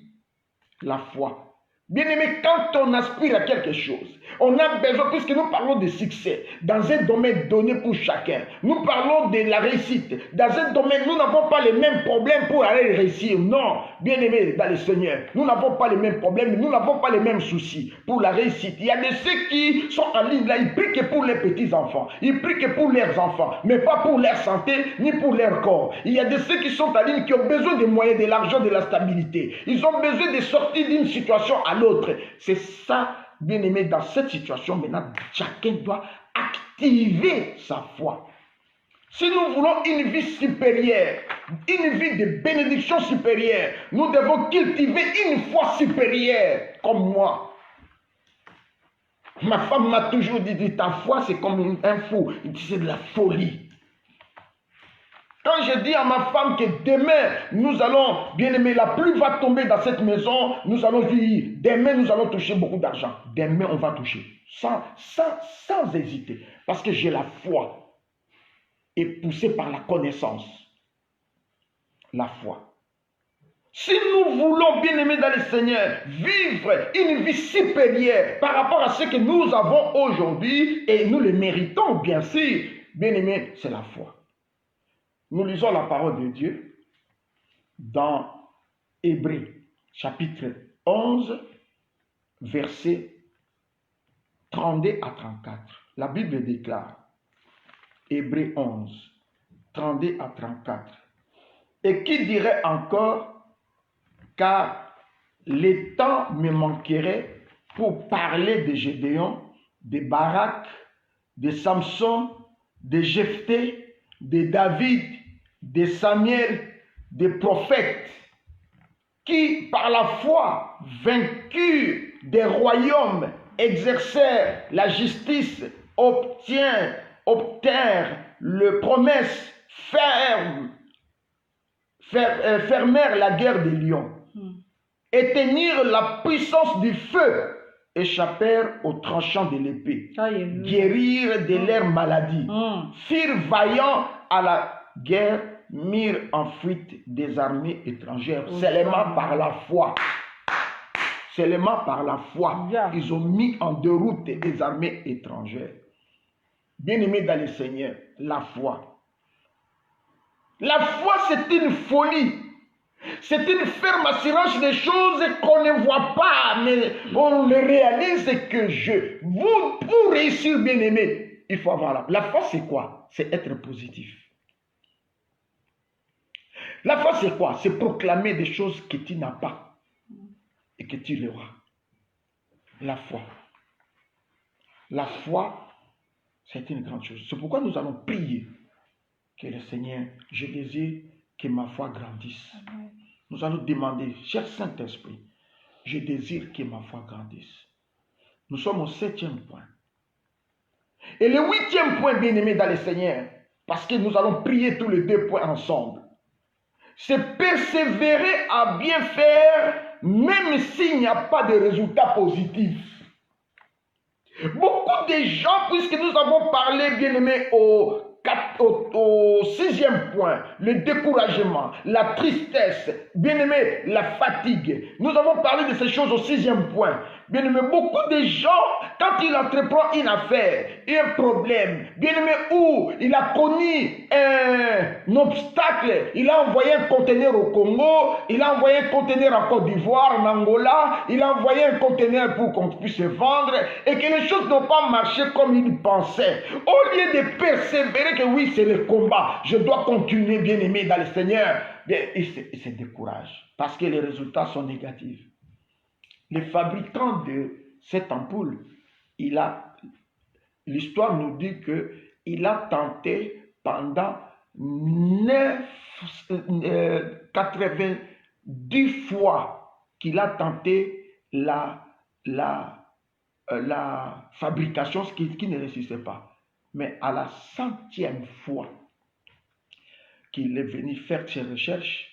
La foi. Bien-aimé, quand on aspire à quelque chose, on a besoin, puisque nous parlons de succès, dans un domaine donné pour chacun. Nous parlons de la réussite. Dans un domaine, nous n'avons pas les mêmes problèmes pour aller réussir. Non, bien-aimé dans le Seigneur, nous n'avons pas les mêmes problèmes, nous n'avons pas les mêmes soucis pour la réussite. Il y a de ceux qui sont en ligne là, ils prient que pour les petits-enfants, ils prient que pour leurs enfants, mais pas pour leur santé, ni pour leur corps. Il y a de ceux qui sont en ligne qui ont besoin des moyens, de l'argent, de la stabilité. Ils ont besoin de sortir d'une situation à l'autre. C'est ça, bien-aimé, dans cette situation, maintenant, chacun doit activer sa foi. Si nous voulons une vie supérieure, une vie de bénédiction supérieure, nous devons cultiver une foi supérieure, comme moi. Ma femme m'a toujours dit, ta foi, c'est comme un fou. C'est de la folie. Quand je dis à ma femme que demain, nous allons, bien aimé, la pluie va tomber dans cette maison, nous allons dire, demain, nous allons toucher beaucoup d'argent. Demain, on va toucher. Sans hésiter. Parce que j'ai la foi. Et poussé par la connaissance. La foi. Si nous voulons, bien aimé dans le Seigneur, vivre une vie supérieure par rapport à ce que nous avons aujourd'hui, et nous le méritons, bien sûr, bien aimé, c'est la foi. Nous lisons la parole de Dieu dans Hébreux, chapitre 11, versets 32 à 34. La Bible déclare, Hébreux 11, 32 à 34. Et qui dirait encore, car le temps me manquerait pour parler de Gédéon, de Barak, de Samson, de Jephthé, de David, de Samuel, des prophètes, qui par la foi vaincurent des royaumes, exercèrent la justice, obtinrent les promesses, fermèrent la guerre des lions, éteignirent la puissance du feu, échappèrent aux tranchants de l'épée, guérirent de leurs maladies, firent vaillants à la guerre, mirent en fuite des armées étrangères, seulement par la foi. Seulement par la foi, ils ont mis en déroute des armées étrangères. Bien-aimés dans le Seigneur, la foi. La foi, c'est une folie. C'est une ferme assurance des choses qu'on ne voit pas, mais on le réalise que vous, pour réussir, bien-aimé, il faut avoir la foi, c'est quoi? C'est être positif. La foi, c'est quoi? C'est proclamer des choses que tu n'as pas et que tu les auras. La foi. La foi, c'est une grande chose. C'est pourquoi nous allons prier que le Seigneur, je désire que ma foi grandisse. Nous allons demander, cher Saint-Esprit, je désire que ma foi grandisse. Nous sommes au 7e point. Et le 8e point, bien-aimé dans le Seigneur, parce que nous allons prier tous les 2 points ensemble, c'est persévérer à bien faire, même s'il n'y a pas de résultats positifs. Beaucoup de gens, puisque nous avons parlé, bien-aimé, au 6e point, le découragement, la tristesse, bien-aimé, la fatigue. Nous avons parlé de ces choses au 6e point. Bien-aimé, beaucoup de gens, quand il entreprend une affaire, un problème, bien-aimé, où il a connu un obstacle, il a envoyé un conteneur au Congo, il a envoyé un conteneur en Côte d'Ivoire, en Angola, il a envoyé un conteneur pour qu'on puisse se vendre, et que les choses n'ont pas marché comme il pensait. Au lieu de persévérer, que oui, c'est le combat, je dois continuer, bien-aimé, dans le Seigneur, bien, il se décourage, parce que les résultats sont négatifs. Le fabricant de cette ampoule, l'histoire nous dit qu'il a tenté pendant 90 fois qu'il a tenté la fabrication, ce qui ne réussissait pas. Mais à la 100e fois qu'il est venu faire ses recherches,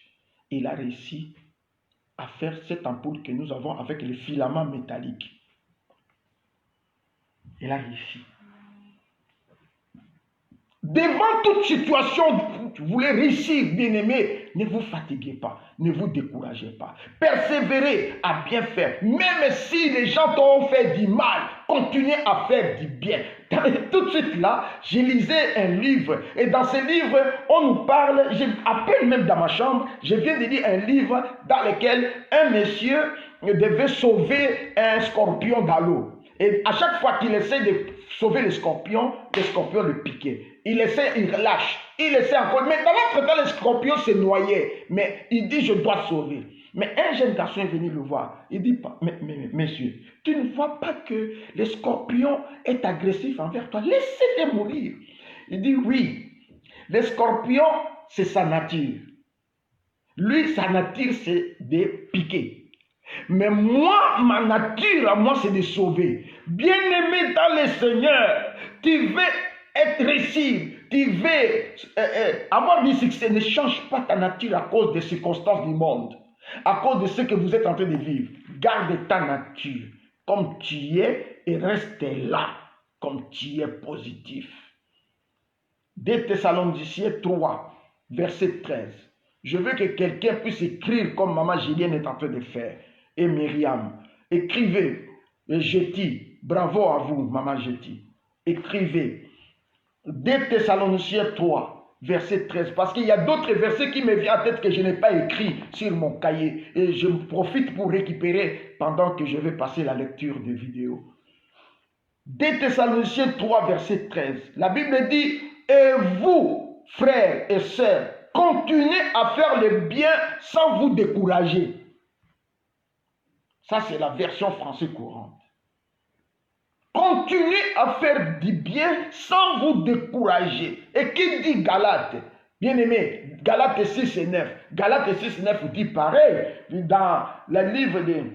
il a réussi à faire cette ampoule que nous avons avec les filaments métalliques. Il a réussi. Devant toute situation, vous voulez réussir, bien-aimé, ne vous fatiguez pas, ne vous découragez pas. Persévérez à bien faire. Même si les gens t'ont fait du mal, continuez à faire du bien. Tout de suite là, je lisais un livre. Et dans ce livre, on nous parle, à peine même dans ma chambre, je viens de lire un livre dans lequel un monsieur devait sauver un scorpion dans l'eau. Et à chaque fois qu'il essaie de sauver le scorpion le piquait. Il essaie, il relâche. Il essaie encore. Mais dans l'entretemps, le scorpion se noyait. Mais il dit, je dois sauver. Mais un jeune garçon est venu le voir. Il dit, mais monsieur, tu ne vois pas que le scorpion est agressif envers toi? Laissez-le mourir. Il dit, oui. Le scorpion, c'est sa nature. Lui, sa nature, c'est de piquer. Mais moi, ma nature à moi, c'est de sauver. Bien-aimé dans le Seigneur, tu veux être réussi, tu veux avoir du succès. Ne change pas ta nature à cause des circonstances du monde, à cause de ce que vous êtes en train de vivre. Garde ta nature comme tu es et reste là comme tu es positif. 2 Thessaloniciens 3, verset 13. Je veux que quelqu'un puisse écrire comme Maman Julienne est en train de faire. Et Myriam, écrivez, et Jetty, bravo à vous, Maman Jetty, écrivez, 2 Thessaloniciens 3, verset 13. Parce qu'il y a d'autres versets qui me viennent à tête que je n'ai pas écrit sur mon cahier. Et je profite pour récupérer pendant que je vais passer la lecture de vidéo. 2 Thessaloniciens 3, verset 13. La Bible dit, et vous, frères et sœurs, continuez à faire le bien sans vous décourager. Ça, c'est la version français courante. Continuez à faire du bien sans vous décourager. Et qui dit Galates? Bien aimé, Galates 6 et 9. Galates 6 et 9 dit pareil. Dans le livre de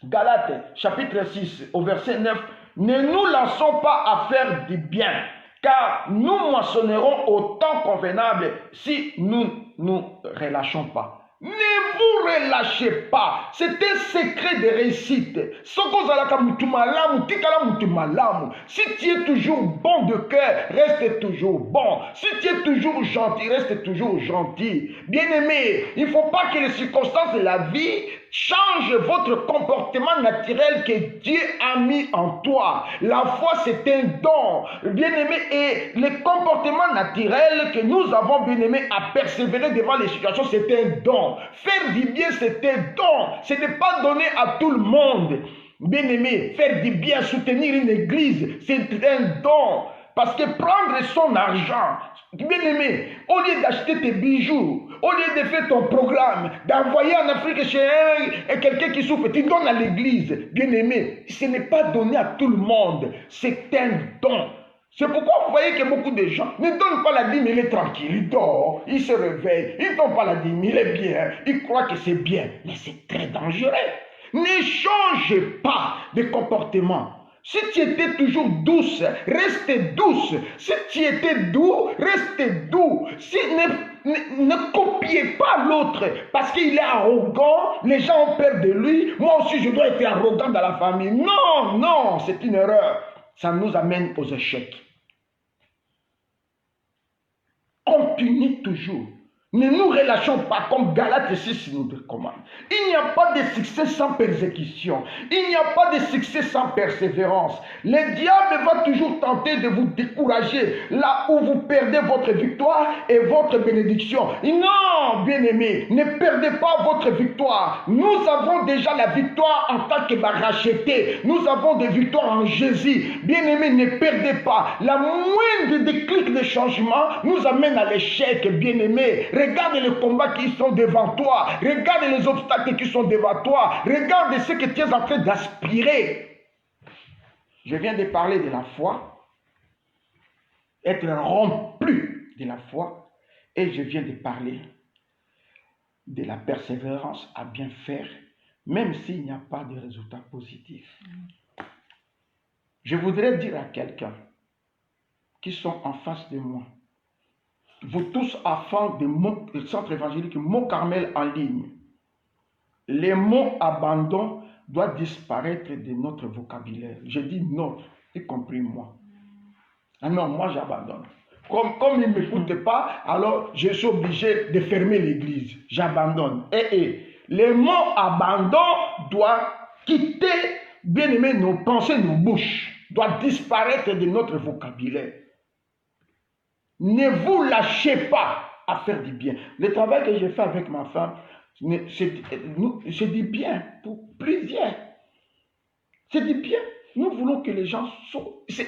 Galates, chapitre 6, au verset 9. Ne nous lançons pas à faire du bien, car nous moissonnerons au temps convenable si nous ne relâchons pas. Ne vous relâchez pas. C'est un secret de réussite. Si tu es toujours bon de cœur, reste toujours bon. Si tu es toujours gentil, reste toujours gentil. Bien-aimé, il ne faut pas que les circonstances de la vie changent votre comportement naturel que Dieu a mis en toi. La foi, c'est un don. Bien-aimé, et le comportement naturel que nous avons, bien-aimé, à persévérer devant les situations, c'est un don. Faire du bien, c'est un don. Ce n'est pas donné à tout le monde. Bien-aimé, faire du bien, soutenir une église, c'est un don. Parce que prendre son argent, bien-aimé, au lieu d'acheter tes bijoux, au lieu de faire ton programme, d'envoyer en Afrique chez quelqu'un qui souffre, tu donnes à l'église. Bien-aimé, ce n'est pas donné à tout le monde. C'est un don. C'est pourquoi vous voyez que beaucoup de gens ne donnent pas la dîme, il est tranquille, il dort, il se réveille, il ne donne pas la dîme, il est bien, il croit que c'est bien. Mais c'est très dangereux. Ne change pas de comportement. Si tu étais toujours douce, reste douce. Si tu étais doux, reste doux. Si ne copiez pas l'autre parce qu'il est arrogant, les gens ont peur de lui. Moi aussi, je dois être arrogant dans la famille. Non, non, c'est une erreur. Ça nous amène aux échecs. Continuez toujours. Ne nous relâchons pas comme Galates 6 nous recommande. Il n'y a pas de succès sans persécution. Il n'y a pas de succès sans persévérance. Le diable va toujours tenter de vous décourager là où vous perdez votre victoire et votre bénédiction. Non, bien-aimés, ne perdez pas votre victoire. Nous avons déjà la victoire en tant que rachetés. Nous avons des victoires en Jésus. Bien-aimés, ne perdez pas. La moindre déclic de changement nous amène à l'échec, bien-aimés. Regarde les combats qui sont devant toi. Regarde les obstacles qui sont devant toi. Regarde ce que tu es en train d'aspirer. Je viens de parler de la foi. Être rempli de la foi. Et je viens de parler de la persévérance à bien faire, même s'il n'y a pas de résultat positif. Je voudrais dire à quelqu'un qui sont en face de moi, vous tous enfants du centre évangélique Mont Carmel en ligne, les mots abandon doivent disparaître de notre vocabulaire. Je dis notre, y compris moi. Ah non, moi j'abandonne. Comme ils ne m'écoutent pas, alors je suis obligé de fermer l'église. J'abandonne. Les mots abandon doivent quitter, bien aimé, nos pensées, nos bouches, doivent disparaître de notre vocabulaire. Ne vous lâchez pas à faire du bien. Le travail que j'ai fait avec ma femme, c'est du bien pour plusieurs. C'est du bien. Nous voulons que les gens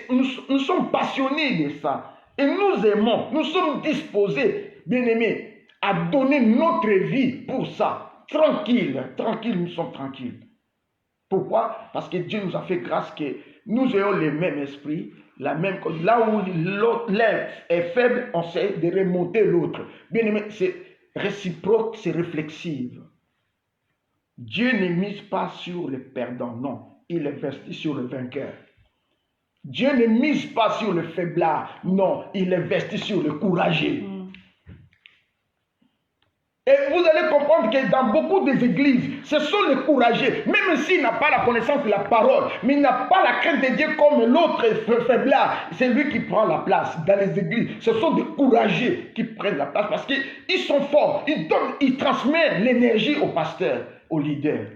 nous sommes passionnés de ça. Et nous aimons, nous sommes disposés, bien-aimés, à donner notre vie pour ça. Tranquille, tranquille, nous sommes tranquilles. Pourquoi? Parce que Dieu nous a fait grâce que nous ayons le même esprit, la même chose. Là où l'un est faible, on sait de remonter l'autre. Bien-aimé, c'est réciproque, c'est réflexif. Dieu ne mise pas sur le perdant, non. Il investit sur le vainqueur. Dieu ne mise pas sur le faiblard, non. Il investit sur le courageux. Et vous allez comprendre que dans beaucoup des églises, ce sont les courageux, même s'il n'a pas la connaissance de la parole, mais il n'a pas la crainte de Dieu comme l'autre faiblard, c'est lui qui prend la place dans les églises. Ce sont des courageux qui prennent la place parce qu'ils sont forts, ils transmettent l'énergie au pasteur, au leader.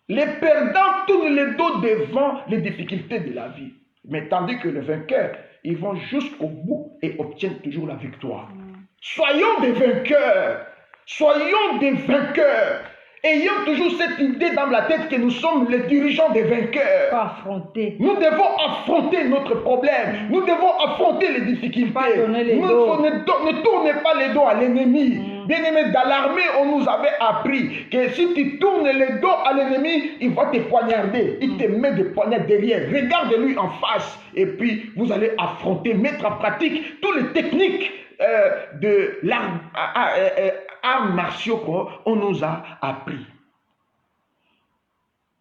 Les perdants tournent le dos devant les difficultés de la vie. Mais tandis que le vainqueur, ils vont jusqu'au bout et obtiennent toujours la victoire. Soyons des vainqueurs. Soyons des vainqueurs. Ayons toujours cette idée dans la tête que nous sommes les dirigeants des vainqueurs. Affronter. Nous devons affronter notre problème. Nous devons affronter les difficultés. Ne tournez pas les dos à l'ennemi. Bien-aimé, dans l'armée, on nous avait appris que si tu tournes les dos à l'ennemi, il va te poignarder. Il te met des poignards derrière. Regarde-lui en face. Et puis, vous allez affronter, mettre en pratique toutes les techniques de l'arts martiaux qu'on nous a appris.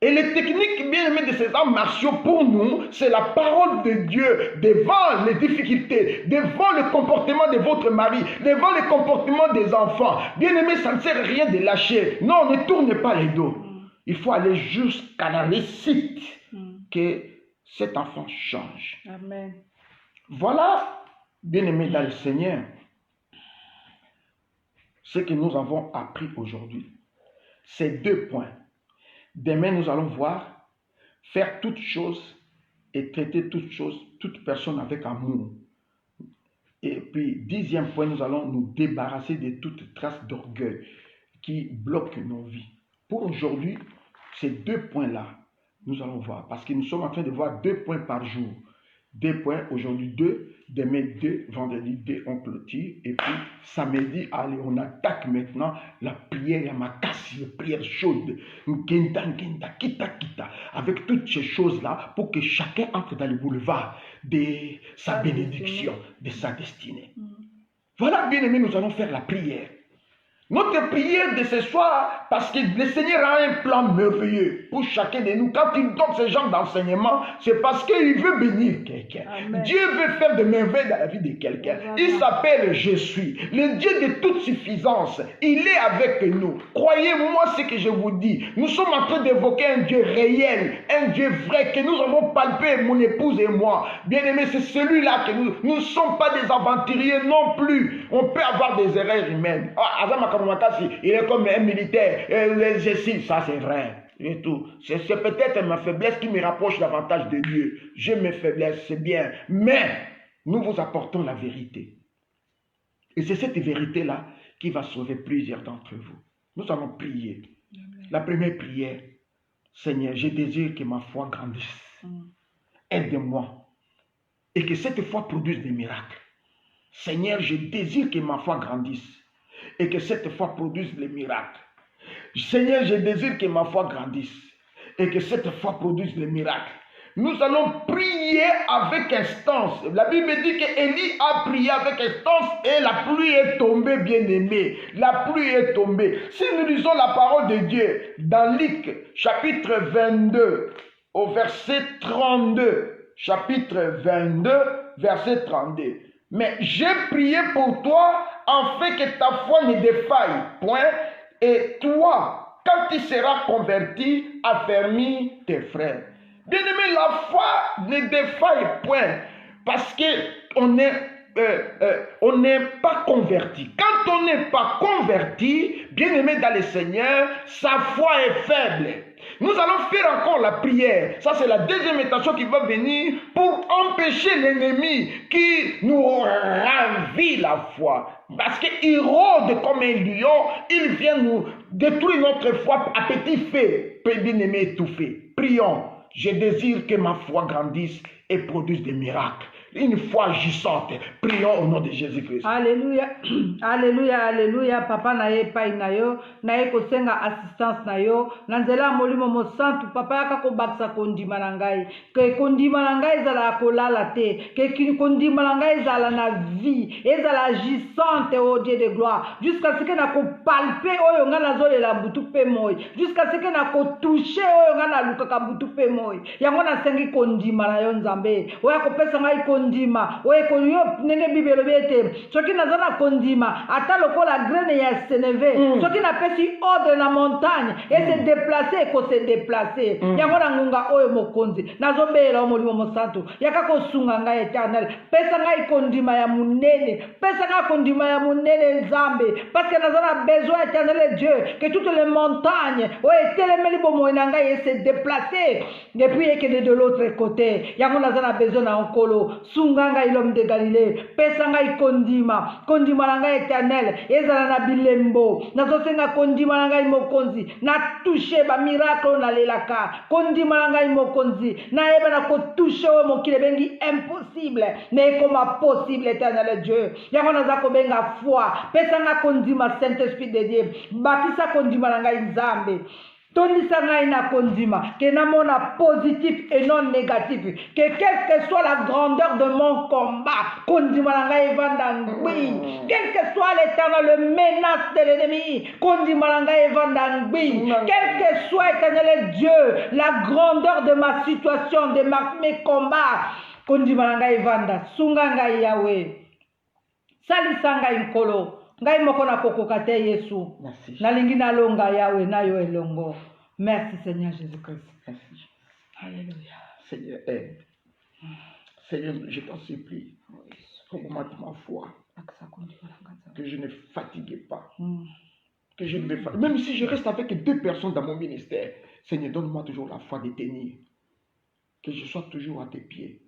Et les techniques bien aimées de ces arts martiaux pour nous, c'est la parole de Dieu devant les difficultés, devant le comportement de votre mari, devant le comportement des enfants. Bien aimé, ça ne sert à rien de lâcher. Non, ne tournez pas les dos. Il faut aller jusqu'à la réussite que cet enfant change. Amen. Voilà, bien aimé dans le Seigneur, ce que nous avons appris aujourd'hui. Ces 2 points. Demain, nous allons voir faire toutes choses et traiter toutes choses, toute personne avec amour. Et puis, 10e point, nous allons nous débarrasser de toute trace d'orgueil qui bloque nos vies. Pour aujourd'hui, ces 2 points-là, nous allons voir, parce que nous sommes en train de voir 2 points par jour. 2 points, aujourd'hui 2, demain 2, vendredi 2, on clôture. Et puis samedi, allez, on attaque maintenant la prière Yamakasi, la prière chaude. Ngenda, kita, avec toutes ces choses-là pour que chacun entre dans le boulevard de sa bénédiction, de sa destinée. Voilà, bien aimé, nous allons faire la prière. Notre prière de ce soir, parce que le Seigneur a un plan merveilleux pour chacun de nous. Quand il donne ce genre d'enseignement, c'est parce qu'il veut bénir quelqu'un. Dieu veut faire de merveilles dans la vie de quelqu'un. Il s'appelle Je suis, le Dieu de toute suffisance. Il est avec nous. Croyez-moi ce que je vous dis. Nous sommes en train d'évoquer un Dieu réel, un Dieu vrai que nous avons palpé, mon épouse et moi. Bien aimé, c'est celui-là que nous ne sommes pas des aventuriers non plus. On peut avoir des erreurs humaines. Il est comme un militaire. Ça c'est vrai. Et tout. C'est peut-être ma faiblesse qui me rapproche davantage de Dieu. J'ai mes faiblesses, c'est bien. Mais nous vous apportons la vérité. Et c'est cette vérité-là qui va sauver plusieurs d'entre vous. Nous allons prier. Amen. La première prière. Seigneur, je désire que ma foi grandisse. Aide-moi. Et que cette foi produise des miracles. Seigneur, je désire que ma foi grandisse. Et que cette foi produise les miracles. Seigneur, je désire que ma foi grandisse. Et que cette foi produise les miracles. Nous allons prier avec instance. La Bible dit qu'Élie a prié avec instance et la pluie est tombée, bien-aimée. La pluie est tombée. Si nous lisons la parole de Dieu dans Luc, chapitre 22, au verset 32. Chapitre 22, verset 32. Mais j'ai prié pour toi, afin que ta foi ne défaille point, et toi, quand tu seras converti, affermis tes frères. Bien-aimé, la foi ne défaille point, parce qu'on n'est pas converti. Quand on n'est pas converti, bien-aimé dans le Seigneur, sa foi est faible. Nous allons faire encore la prière. Ça, c'est la deuxième intention qui va venir pour empêcher l'ennemi qui nous ravit la foi. Parce qu'il rôde comme un lion, il vient nous détruire notre foi à petit feu. Bien-aimé étouffé. Prions. Je désire que ma foi grandisse et produise des miracles. Une foi agissante. Prions au nom de Jésus-Christ. Alléluia. Alléluia. Alléluia. Papa na ye pai na yo. Na ye kosenga assistance na yo. Nanzela molimo mo santu. Papa yaka ko baksa kondima na ngai. Ke kondima na ngai zala kolala te. Ke kondima na ngai zala na vie. Ezala agissante au Dieu de gloire. Jusqu'à ce que na ko palper oyo nga na zole la butu pe moy. Jusqu'à ce que na ko toucher oyo nga na luka ka butu pe moy. Yango na sengi kondima na yo nzambe. Oya ko pesa ngai kondima oye konyo nenge bibelo bete soki nazana kondima ata lokola graine ya seneve soki na pesi ordre na montagne et se déplacer ko se déplacer yango na ngunga oyo mokonzi nazobela molimo mosantu yaka ko sunga ngai éternel pesa ngai kondima ya munene pesa ngai kondima ya munene nzambe parce que nazana besoin éternel Dieu que toutes les montagnes oye telemeli bomo na ngai et se déplacer depuis et que de l'autre côté yango nazana besoin na onkolo sunga ngai l'homme de Galilée, pesa ngai kondima na ngai éternel, ezala na bilembo, nazosenga kondima na ngai mokonzi, na touche ba miracle na lelaka, kondima na ngai mokonzi, na eba na ko touche o mokile bengi impossible, mais comme possible éternel Dieu, yango naza ko benga foi, pesa nga kondima Saint-Esprit de Dieu, bakisa kondima na ngai Nzambe. Tondisa ngai na kondima, que namona positif et non négatif, que quelle que soit la grandeur de mon combat, kondima na ngai evanda ngui, quelle que soit l'éternel menace de l'ennemi, kondima na ngai evanda ngui, quel que soit éternel Dieu, la grandeur de ma situation, de mes combats, kondima na ngai evanda, sunga ngai Yahweh, salisa ngai nkolo, ngai moko na kokoka te Yesu. Nalingi nalonga Yahweh na yo elongo. Merci Seigneur Jésus-Christ. Merci. Alléluia. Seigneur, aide. Seigneur, je t'en supplie. Augmente ma foi. Que je ne fatigue pas. Que je ne me fatigue. Même si je reste avec 2 personnes dans mon ministère, Seigneur, donne-moi toujours la foi de tenir. Que je sois toujours à tes pieds.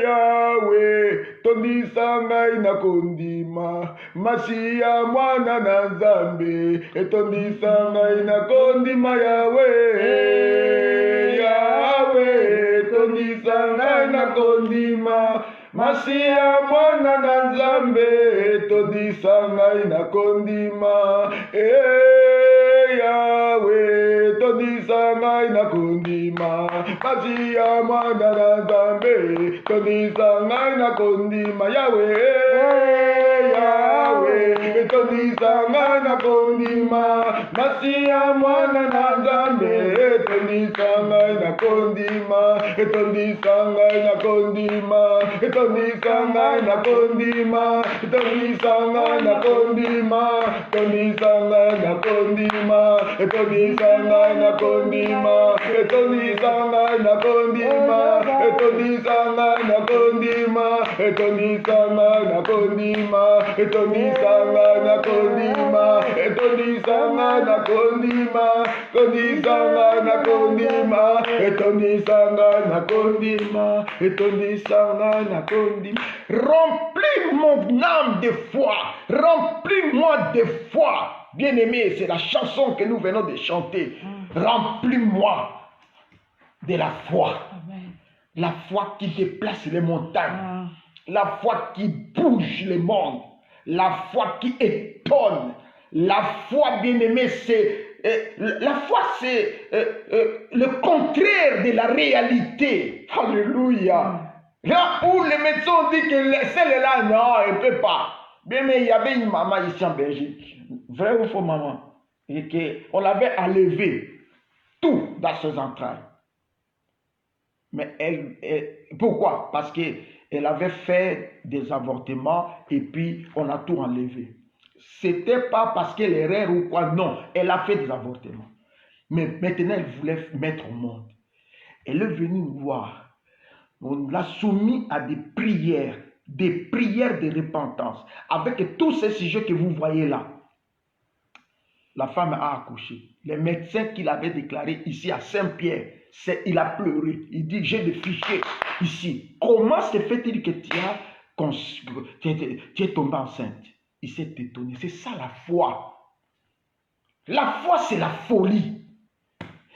Yahweh, tondisa ngai na kondima, Masia mwana na Nzambe, tondisa ngai na kondima Yahweh, Yahweh, tondisa ngai na kondima, Masia mwana na Nzambe, tondisa ngai na kondima, Yahweh, tondisa ngai na kondima, Masia mwana na Nzambe, tondisa ngai na kondima, Yahweh, Yahweh, tondisa ngai na kondima, Masia mwana na Nzambe, tondisa ngai na kondima, tondisa ngai na kondima, tondisa ngai na kondima, tondisa ngai na kondima, tondisa ngai na kondima, tondisa ngai na kondima, tondisa ngai na kondima, tondisa ngai na kondima, tondisa ngai na kondima, tondisa ngai na kondima, tondisa ngai na kondima, tondisa ngai na kondima, tondisa ngai na kondima, tondisa ngai na kondima. Remplis mon âme de foi, remplis-moi de foi. Bien-aimé, c'est la chanson que nous venons de chanter. Remplis-moi de la foi. Amen. La foi qui déplace les montagnes. La foi qui bouge le monde. La foi qui étonne. La foi, bien-aimé, c'est... la foi, c'est le contraire de la réalité. Alléluia. Là où les médecins ont dit que celle-là, non, elle ne peut pas. Bien, mais il y avait une maman ici en Belgique. Vrai ou faux, maman? Et qu'on l'avait enlevé tout dans ses entrailles. Mais pourquoi? Parce qu'elle avait fait des avortements et puis on a tout enlevé. C'était pas parce qu'elle errait ou quoi, non. Elle a fait des avortements. Mais maintenant, elle voulait mettre au monde. Elle est venue nous voir. On l'a soumis à des prières de repentance, avec tous ces sujets que vous voyez là. La femme a accouché. Les médecins qu'il avait déclaré ici à Saint-Pierre, il a pleuré. Il dit, j'ai des fichiers ici. Comment se fait-il que tu es tombé enceinte? Il s'est étonné. C'est ça la foi. La foi, c'est la folie.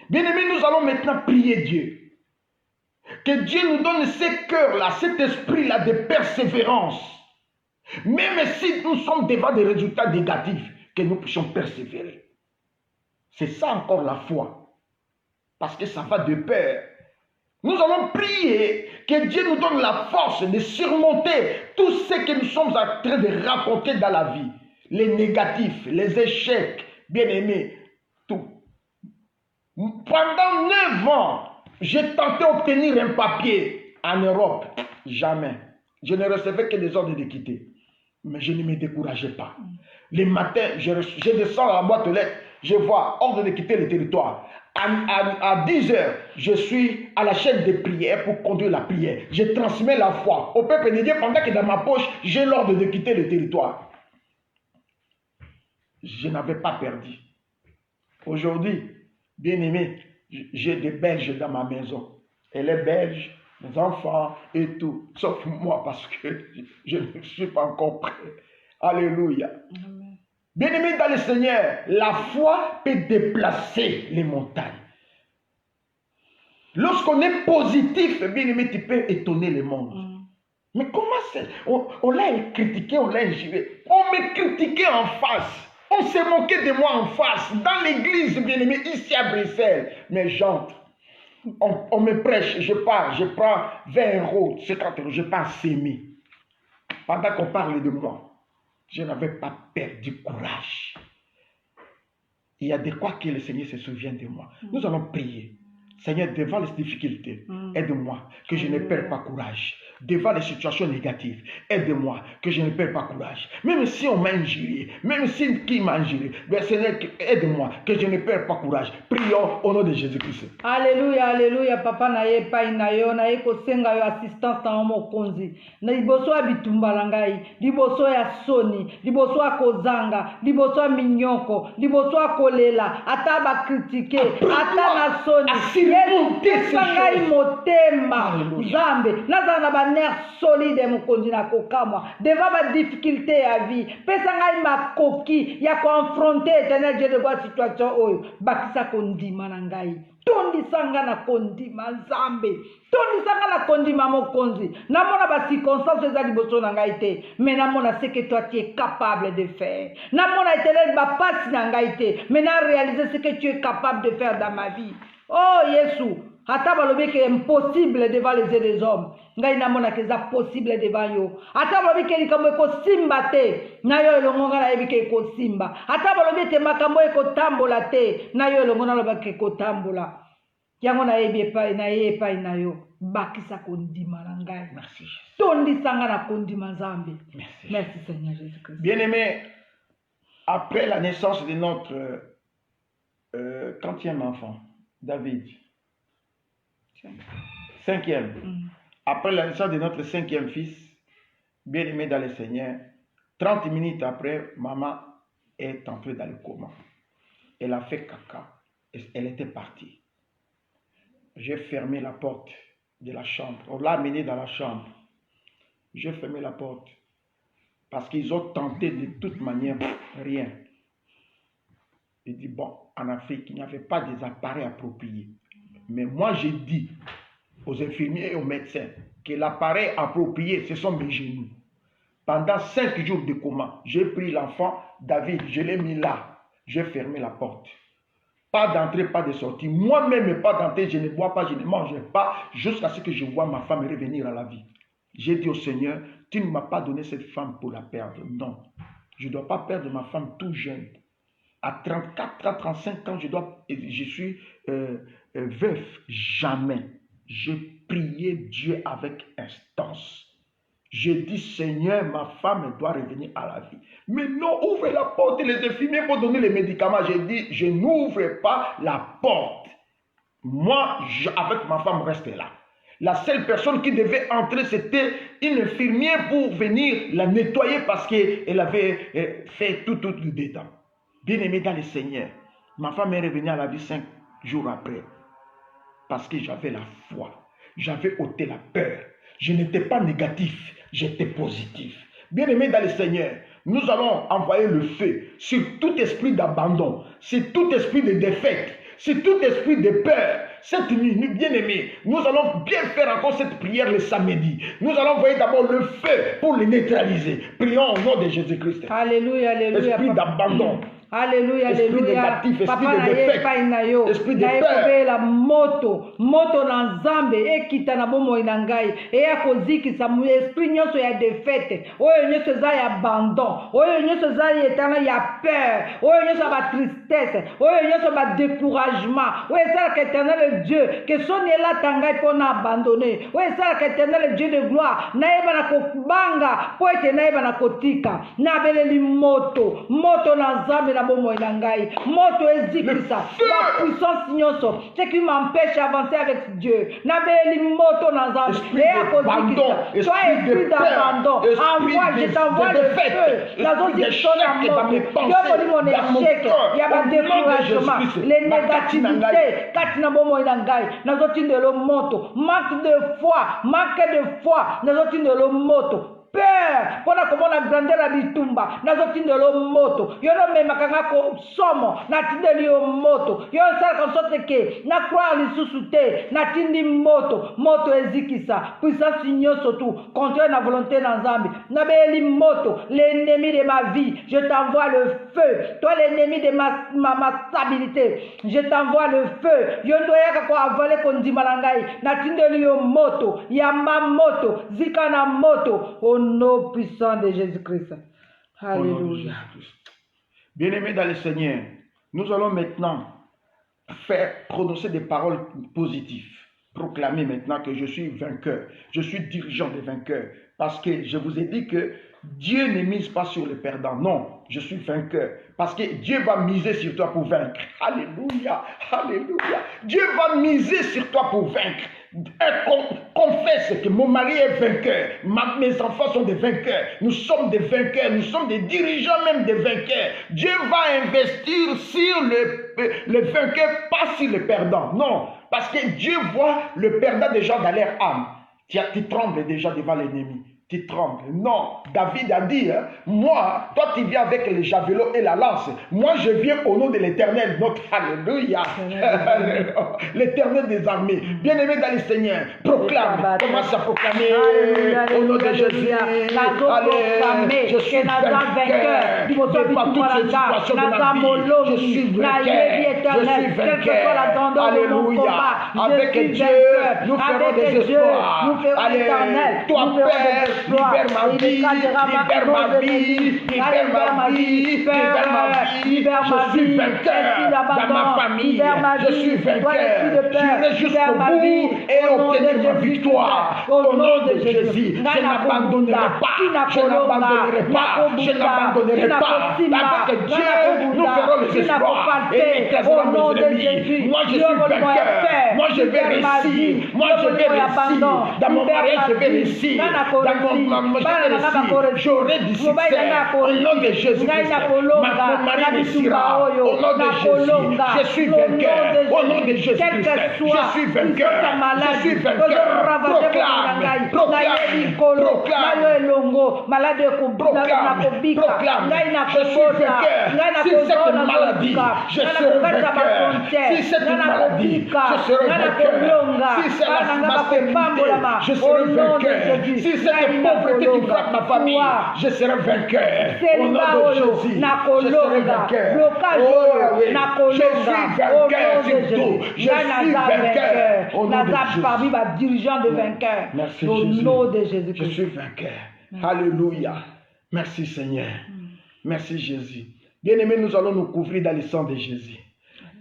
Bien-aimés, nous allons maintenant prier Dieu. Que Dieu nous donne ce cœurs-là, cet esprit-là de persévérance. Même si nous sommes devant des résultats négatifs, que nous puissions persévérer. C'est ça encore la foi. Parce que ça va de pair. Nous allons prier que Dieu nous donne la force de surmonter tout ce que nous sommes en train de raconter dans la vie. Les négatifs, les échecs, bien-aimés, tout. Pendant 9 ans, j'ai tenté d'obtenir un papier en Europe. Jamais. Je ne recevais que des ordres de quitter. Mais je ne me décourageais pas. Les matins, je descends à la boîte aux lettres, je vois ordre de quitter le territoire. À 10 heures, je suis à la chaîne de prière pour conduire la prière. Je transmets la foi au peuple de Dieu pendant que dans ma poche, j'ai l'ordre de quitter le territoire. Je n'avais pas perdu. Aujourd'hui, bien aimé, j'ai des Belges dans ma maison. Elle est belge, mes enfants et tout, sauf moi parce que je ne suis pas encore prêt. Alléluia. Amen. Bien-aimé dans le Seigneur, la foi peut déplacer les montagnes. Lorsqu'on est positif, bien-aimé, tu peux étonner le monde. Mais comment c'est? On l'a critiqué, on l'a injuré. On me critiquait en face. On s'est moqué de moi en face. Dans l'église, bien-aimé, ici à Bruxelles. Mais j'entre. On me prêche, je pars, je prends 20 €, 50 €, je pars s'aimer. Pendant qu'on parle de moi, je n'avais pas perdu courage. Il y a de quoi que le Seigneur se souvient de moi. Nous allons prier. Seigneur, devant les difficultés, aide-moi, que je ne perds pas courage. Devant les situations négatives, aide-moi, que je ne perds pas courage. Même si on m'a injurié, même si qui m'a injurié, Seigneur, aide-moi, que je ne perds pas courage. Prions au nom de Jésus-Christ. Alléluia, alléluia, papa na ye pai na yo na ye kosenga yo assistance na mokonzi. Na liboso ya bitumba na ngai, liboso ya soni, liboso ya kozanga, liboso ya minyoko, liboso ya kolela, ata ba critiquer, ata na soni. Pesa ngai motema Nzambe naza na ba nerf solide mokonzi na kokamwa devant ba difficulté ya vie. Pesa ngai makoki ya confronter éternel Dieu de quoi situation oyo bakisa kondima na ngai. Tondisanga na kondima Nzambe, tondisanga na kondima mokonzi. Namona ba circonstances za liboso na ngai te, mais namona ce que toi tu es capable de faire. Namona éternel ba passe na ngai te, mais na réaliser ce que tu es capable de faire dans ma vie. Oh Yesu, ata balobi que impossible devant les yeux des hommes. Ngai namona que ça possible devant yo. Ata balobi que likambo eko simba te, na yo elongo nga na yebi ke eko simba. Ata balobi te makambo eko tambola te, na yo elongo na loba ke eko tambola. Yango na yebi epai na ye epai na yo. Bakisa kondima na ngai. Merci. Tondisanga na kondima Nzambe. Merci. Merci Seigneur Jésus-Christ. Bien-aimé, après la naissance de notre 40e enfant, David, 5e. Après la naissance de notre 5e fils, bien-aimé dans le Seigneur, 30 minutes après, maman est entrée dans le coma. Elle a fait caca. Elle était partie. J'ai fermé la porte de la chambre. On l'a amenée dans la chambre. J'ai fermé la porte. Parce qu'ils ont tenté de toute manière, rien. Il dit, bon, en Afrique, il n'y avait pas des appareils appropriés. Mais moi, j'ai dit aux infirmiers et aux médecins que l'appareil approprié, ce sont mes genoux. Pendant 5 jours de coma, j'ai pris l'enfant, David, je l'ai mis là. J'ai fermé la porte. Pas d'entrée, pas de sortie. Moi-même, pas d'entrée, je ne bois pas, je ne mange pas, jusqu'à ce que je vois ma femme revenir à la vie. J'ai dit au Seigneur, tu ne m'as pas donné cette femme pour la perdre. Non, je ne dois pas perdre ma femme tout jeune. À 34, à 35 ans, je suis veuf. Jamais. J'ai prié Dieu avec instance. J'ai dit, Seigneur, ma femme doit revenir à la vie. Mais non, ouvre la porte, les infirmiers vont donner les médicaments. J'ai dit, je n'ouvre pas la porte. Moi, avec ma femme, reste là. La seule personne qui devait entrer, c'était une infirmière pour venir la nettoyer parce qu'elle avait fait tout dedans. Bien-aimé dans le Seigneur, ma femme est revenue à la vie 5 jours après. Parce que j'avais la foi. J'avais ôté la peur. Je n'étais pas négatif, j'étais positif. Bien-aimé dans le Seigneur, nous allons envoyer le feu sur tout esprit d'abandon, sur tout esprit de défaite, sur tout esprit de peur. Cette nuit, bien-aimés, nous allons bien faire encore cette prière le samedi. Nous allons envoyer d'abord le feu pour le neutraliser. Prions au nom de Jésus-Christ. Alléluia, alléluia. Esprit d'abandon. Alléluia, esprit alléluia. négatif, esprit Papa de na ye défaite, pai na yo. esprit de Na ye peur. kobela moto na Nzambe ekita na bomoi na ngai. Eya kozikisa mu esprit nyonso ya défaite. Oyo nyonso eza ya abandon. Oyo nyonso eza ya éternel ya peur. Oyo nyonso ba tristesse. Oyo nyonso ba découragement. Oyo eza éternel Dieu que son ela tangai pona abandonner. Oyo eza éternel Dieu de gloire. Na yeba na kobanga po ete na yeba na kotika. Na beleli moto na Nzambe na na bomoi na ngai. Moto ezikisa. La puissance nyonso. Ce qui m'empêche d'avancer avec Dieu. Nabeli moto na nzambe. Esprit d'abandon, Toi, esprit d'abandon. Envoie, je t'envoie le feu. Nazozikisa na moto. Dieu moli mon échec. Il y a pas de découragement. Les négativités. Katina bomoi na ngai. Nazotindelo moto. Manque de foi. Nazotindelo moto. Père, pona komona grandeur ya bitumba nazotindelo moto yo no memaka nga ko somo natindeli yo moto yo salaka nsote ke na croire lisusu te natindi moto ezikisa puissance nyonso tu contre na volonté na nzambe nabeli moto l'ennemi de ma vie je t'envoie le feu toi l'ennemi de ma stabilité je t'envoie le feu yo ndoyaka ko avale kondima na ngai natindeli yo moto yamba moto zikana moto au nom puissant de Jésus-Christ. Alléluia. Bien-aimés dans le Seigneur, nous allons maintenant prononcer des paroles positives. Proclamer maintenant que je suis vainqueur. Je suis dirigeant des vainqueurs. Parce que je vous ai dit que Dieu ne mise pas sur les perdants. Non, je suis vainqueur. Parce que Dieu va miser sur toi pour vaincre. Alléluia. Alléluia. Dieu va miser sur toi pour vaincre. Confesse que mon mari est vainqueur. Mes enfants sont des vainqueurs. Nous sommes des vainqueurs. Nous sommes des dirigeants même des vainqueurs. Dieu va investir sur les vainqueurs, pas sur les perdants. Non. Parce que Dieu voit le perdant déjà dans leur âme. Tu trembles déjà devant l'ennemi. Tu trembles. Non, David a dit, hein, moi, toi tu viens avec les javelots et la lance. Moi je viens au nom de l'Éternel, notre Alléluia. L'Éternel des armées. Bien-aimé dans le Seigneur, proclame. Commence à proclamer au nom de Jésus. Allez, je suis vainqueur. Devant toutes ces situations de ma vie, je suis vainqueur. Je suis vainqueur. Alléluia. Avec Dieu, nous ferons des exploits. Allez, toi Père, libère ma vie, libère ma vie, libère ma vie, libère ma vie. Je suis vainqueur dans ma famille. Je suis vainqueur. J'irai jusqu'au bout et obtenir ma victoire. Au nom de Jésus, je n'abandonnerai pas. Je n'abandonnerai pas. Je n'abandonnerai pas. Avec Dieu, nous ferons les exploits et écraserons mes ennemis. Moi, je suis vainqueur. Moi, je vais réussir. Moi, je vais réussir. Dans mon mariage, je vais réussir. J'aurai du succès au nom de Jésus-Christ. Mon mari réussira au nom de Jésus. Je suis vainqueur au nom de Jésus-Christ. Je suis vainqueur. Je suis vainqueur. Proclame, proclame, proclame. Je suis vainqueur. Si cette maladie, je serai vainqueur. Si cette maladie, je serai vainqueur. Si c'est ma stérilité, je serai vainqueur. Si cette pauvreté qui frappe ma famille, je serai vainqueur. Au nom de Jésus, je serai vainqueur. Oh oui, je suis vainqueur surtout. Je suis vainqueur. Au nom de Jésus. Parmi ma dirigeant de vainqueur. Merci au Jésus. nom de Jésus. Je suis vainqueur. Alléluia. Merci Seigneur. Merci Jésus. Bien-aimés, nous allons nous couvrir dans le sang de Jésus.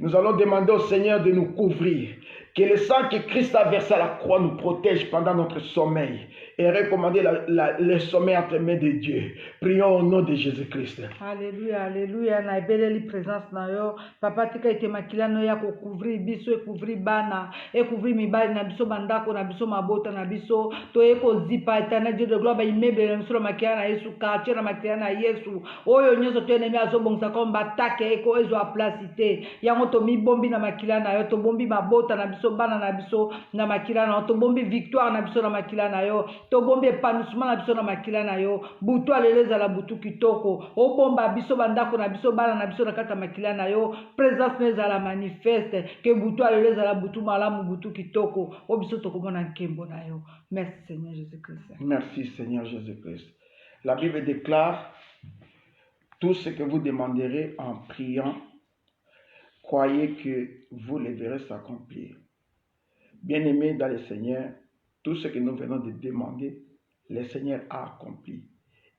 Nous allons demander au Seigneur de nous couvrir. Que le sang que Christ a versé à la croix nous protège pendant notre sommeil et recommander le sommeil entre les mains de Dieu. Prions au nom de Jésus-Christ. Alléluia, alléluia. Na ebeleli présence na yo. Papa tika ete makila no ya ko couvrir biso e couvrir bana e couvrir mibali na biso bandako na biso mabota na biso to e ko zipa etana Dieu de gloire ba immeuble na biso makila na Yesu quartier na makila na Yesu. Oyo nyoso to enemi azobongisa komba take e ko ezo a placité. Yango to mi bombi na makila na yo to bombi mabota na biso bana na biso na makila na to bombi victoire na biso na makila na yo to bombi épanouissement na biso na makila na yo butu aleleza la butu kitoko o bomba biso bandako na biso bana na biso na kata makila na yo présence neza la manifeste que butu aleleza la butu malamu butu kitoko o biso to komona nkembo na yo. Merci Seigneur Jésus-Christ. Merci Seigneur Jésus-Christ. La Bible déclare tout ce que vous demanderez en priant, croyez que vous le verrez s'accomplir. Bien-aimés dans le Seigneur, tout ce que nous venons de demander, le Seigneur a accompli.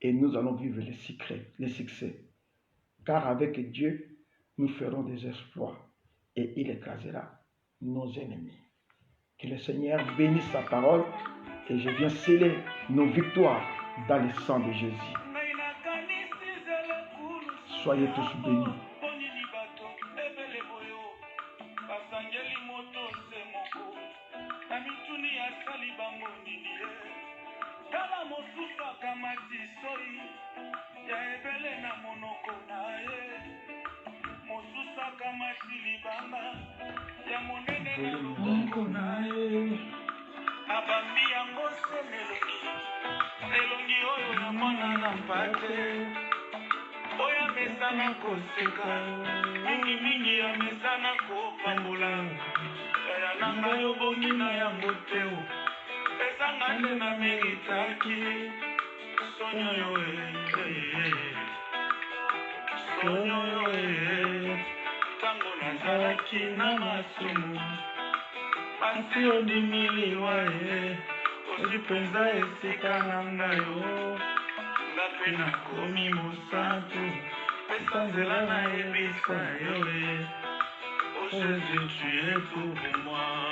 Et nous allons vivre les succès. Car avec Dieu, nous ferons des exploits. Et il écrasera nos ennemis. Que le Seigneur bénisse sa parole. Et je viens sceller nos victoires dans le sang de Jésus. Soyez tous bénis. akamati libanga ya monene na loboko na ye abambi yango se elongi oyo ya mwana na mpate oyo amesana koseka mingimingi amesana kopambola yaya na ngai obongi na yango te ezanga nde na meritaki sonyo yo sonyo yo ntango nazalaki na masumu pasi ondimiliwa ozwi mpenza esika na ngai yo nga mpe nakomi mosantu pesa nzela nayebisa yo oh Jésus tu es tout pour moi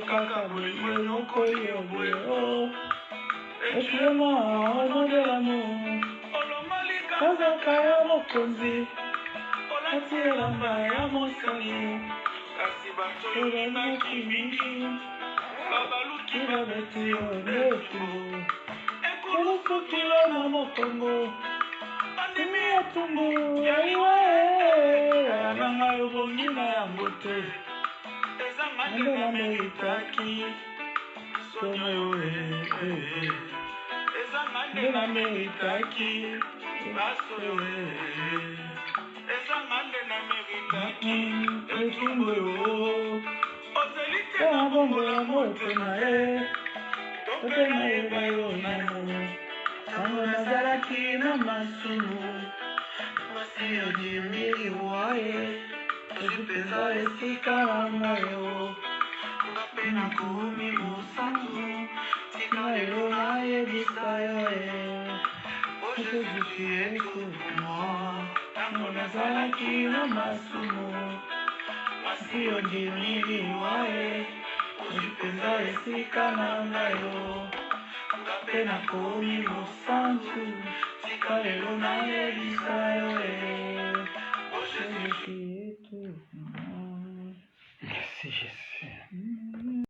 kaka bolingo nyokoli oboyo etuemo ono de l'amour kazaka ya mokonzi olati elamba ya mosali kasi batolonaki mingi babaluki babeti yo ndetu ekolosukilo na mokongo andimi etumbu ya iwe yananga yobongi na yango te ezanga nde nameritaki sonyo yo ezanga nde nameritaki baso yo ezanga nde nameritaki etumbu yo ozeli te na bongola motema ye tope nayeba yo nano ntango nazalaki na masumu masi odimiliwa ye ozwi mpenza esika na yo nga mpe nakomi mosantu tika lelo nayebisa yo oh Jésus tu es tout pour moi ntango nazalaki na masumu masi ondimiliwa ye ozwi mpenza esika na yo nga mpe nakomi mosantu tika lelo nayebisa yo oh Jésus tu es tout pour moi. Merci Jésus.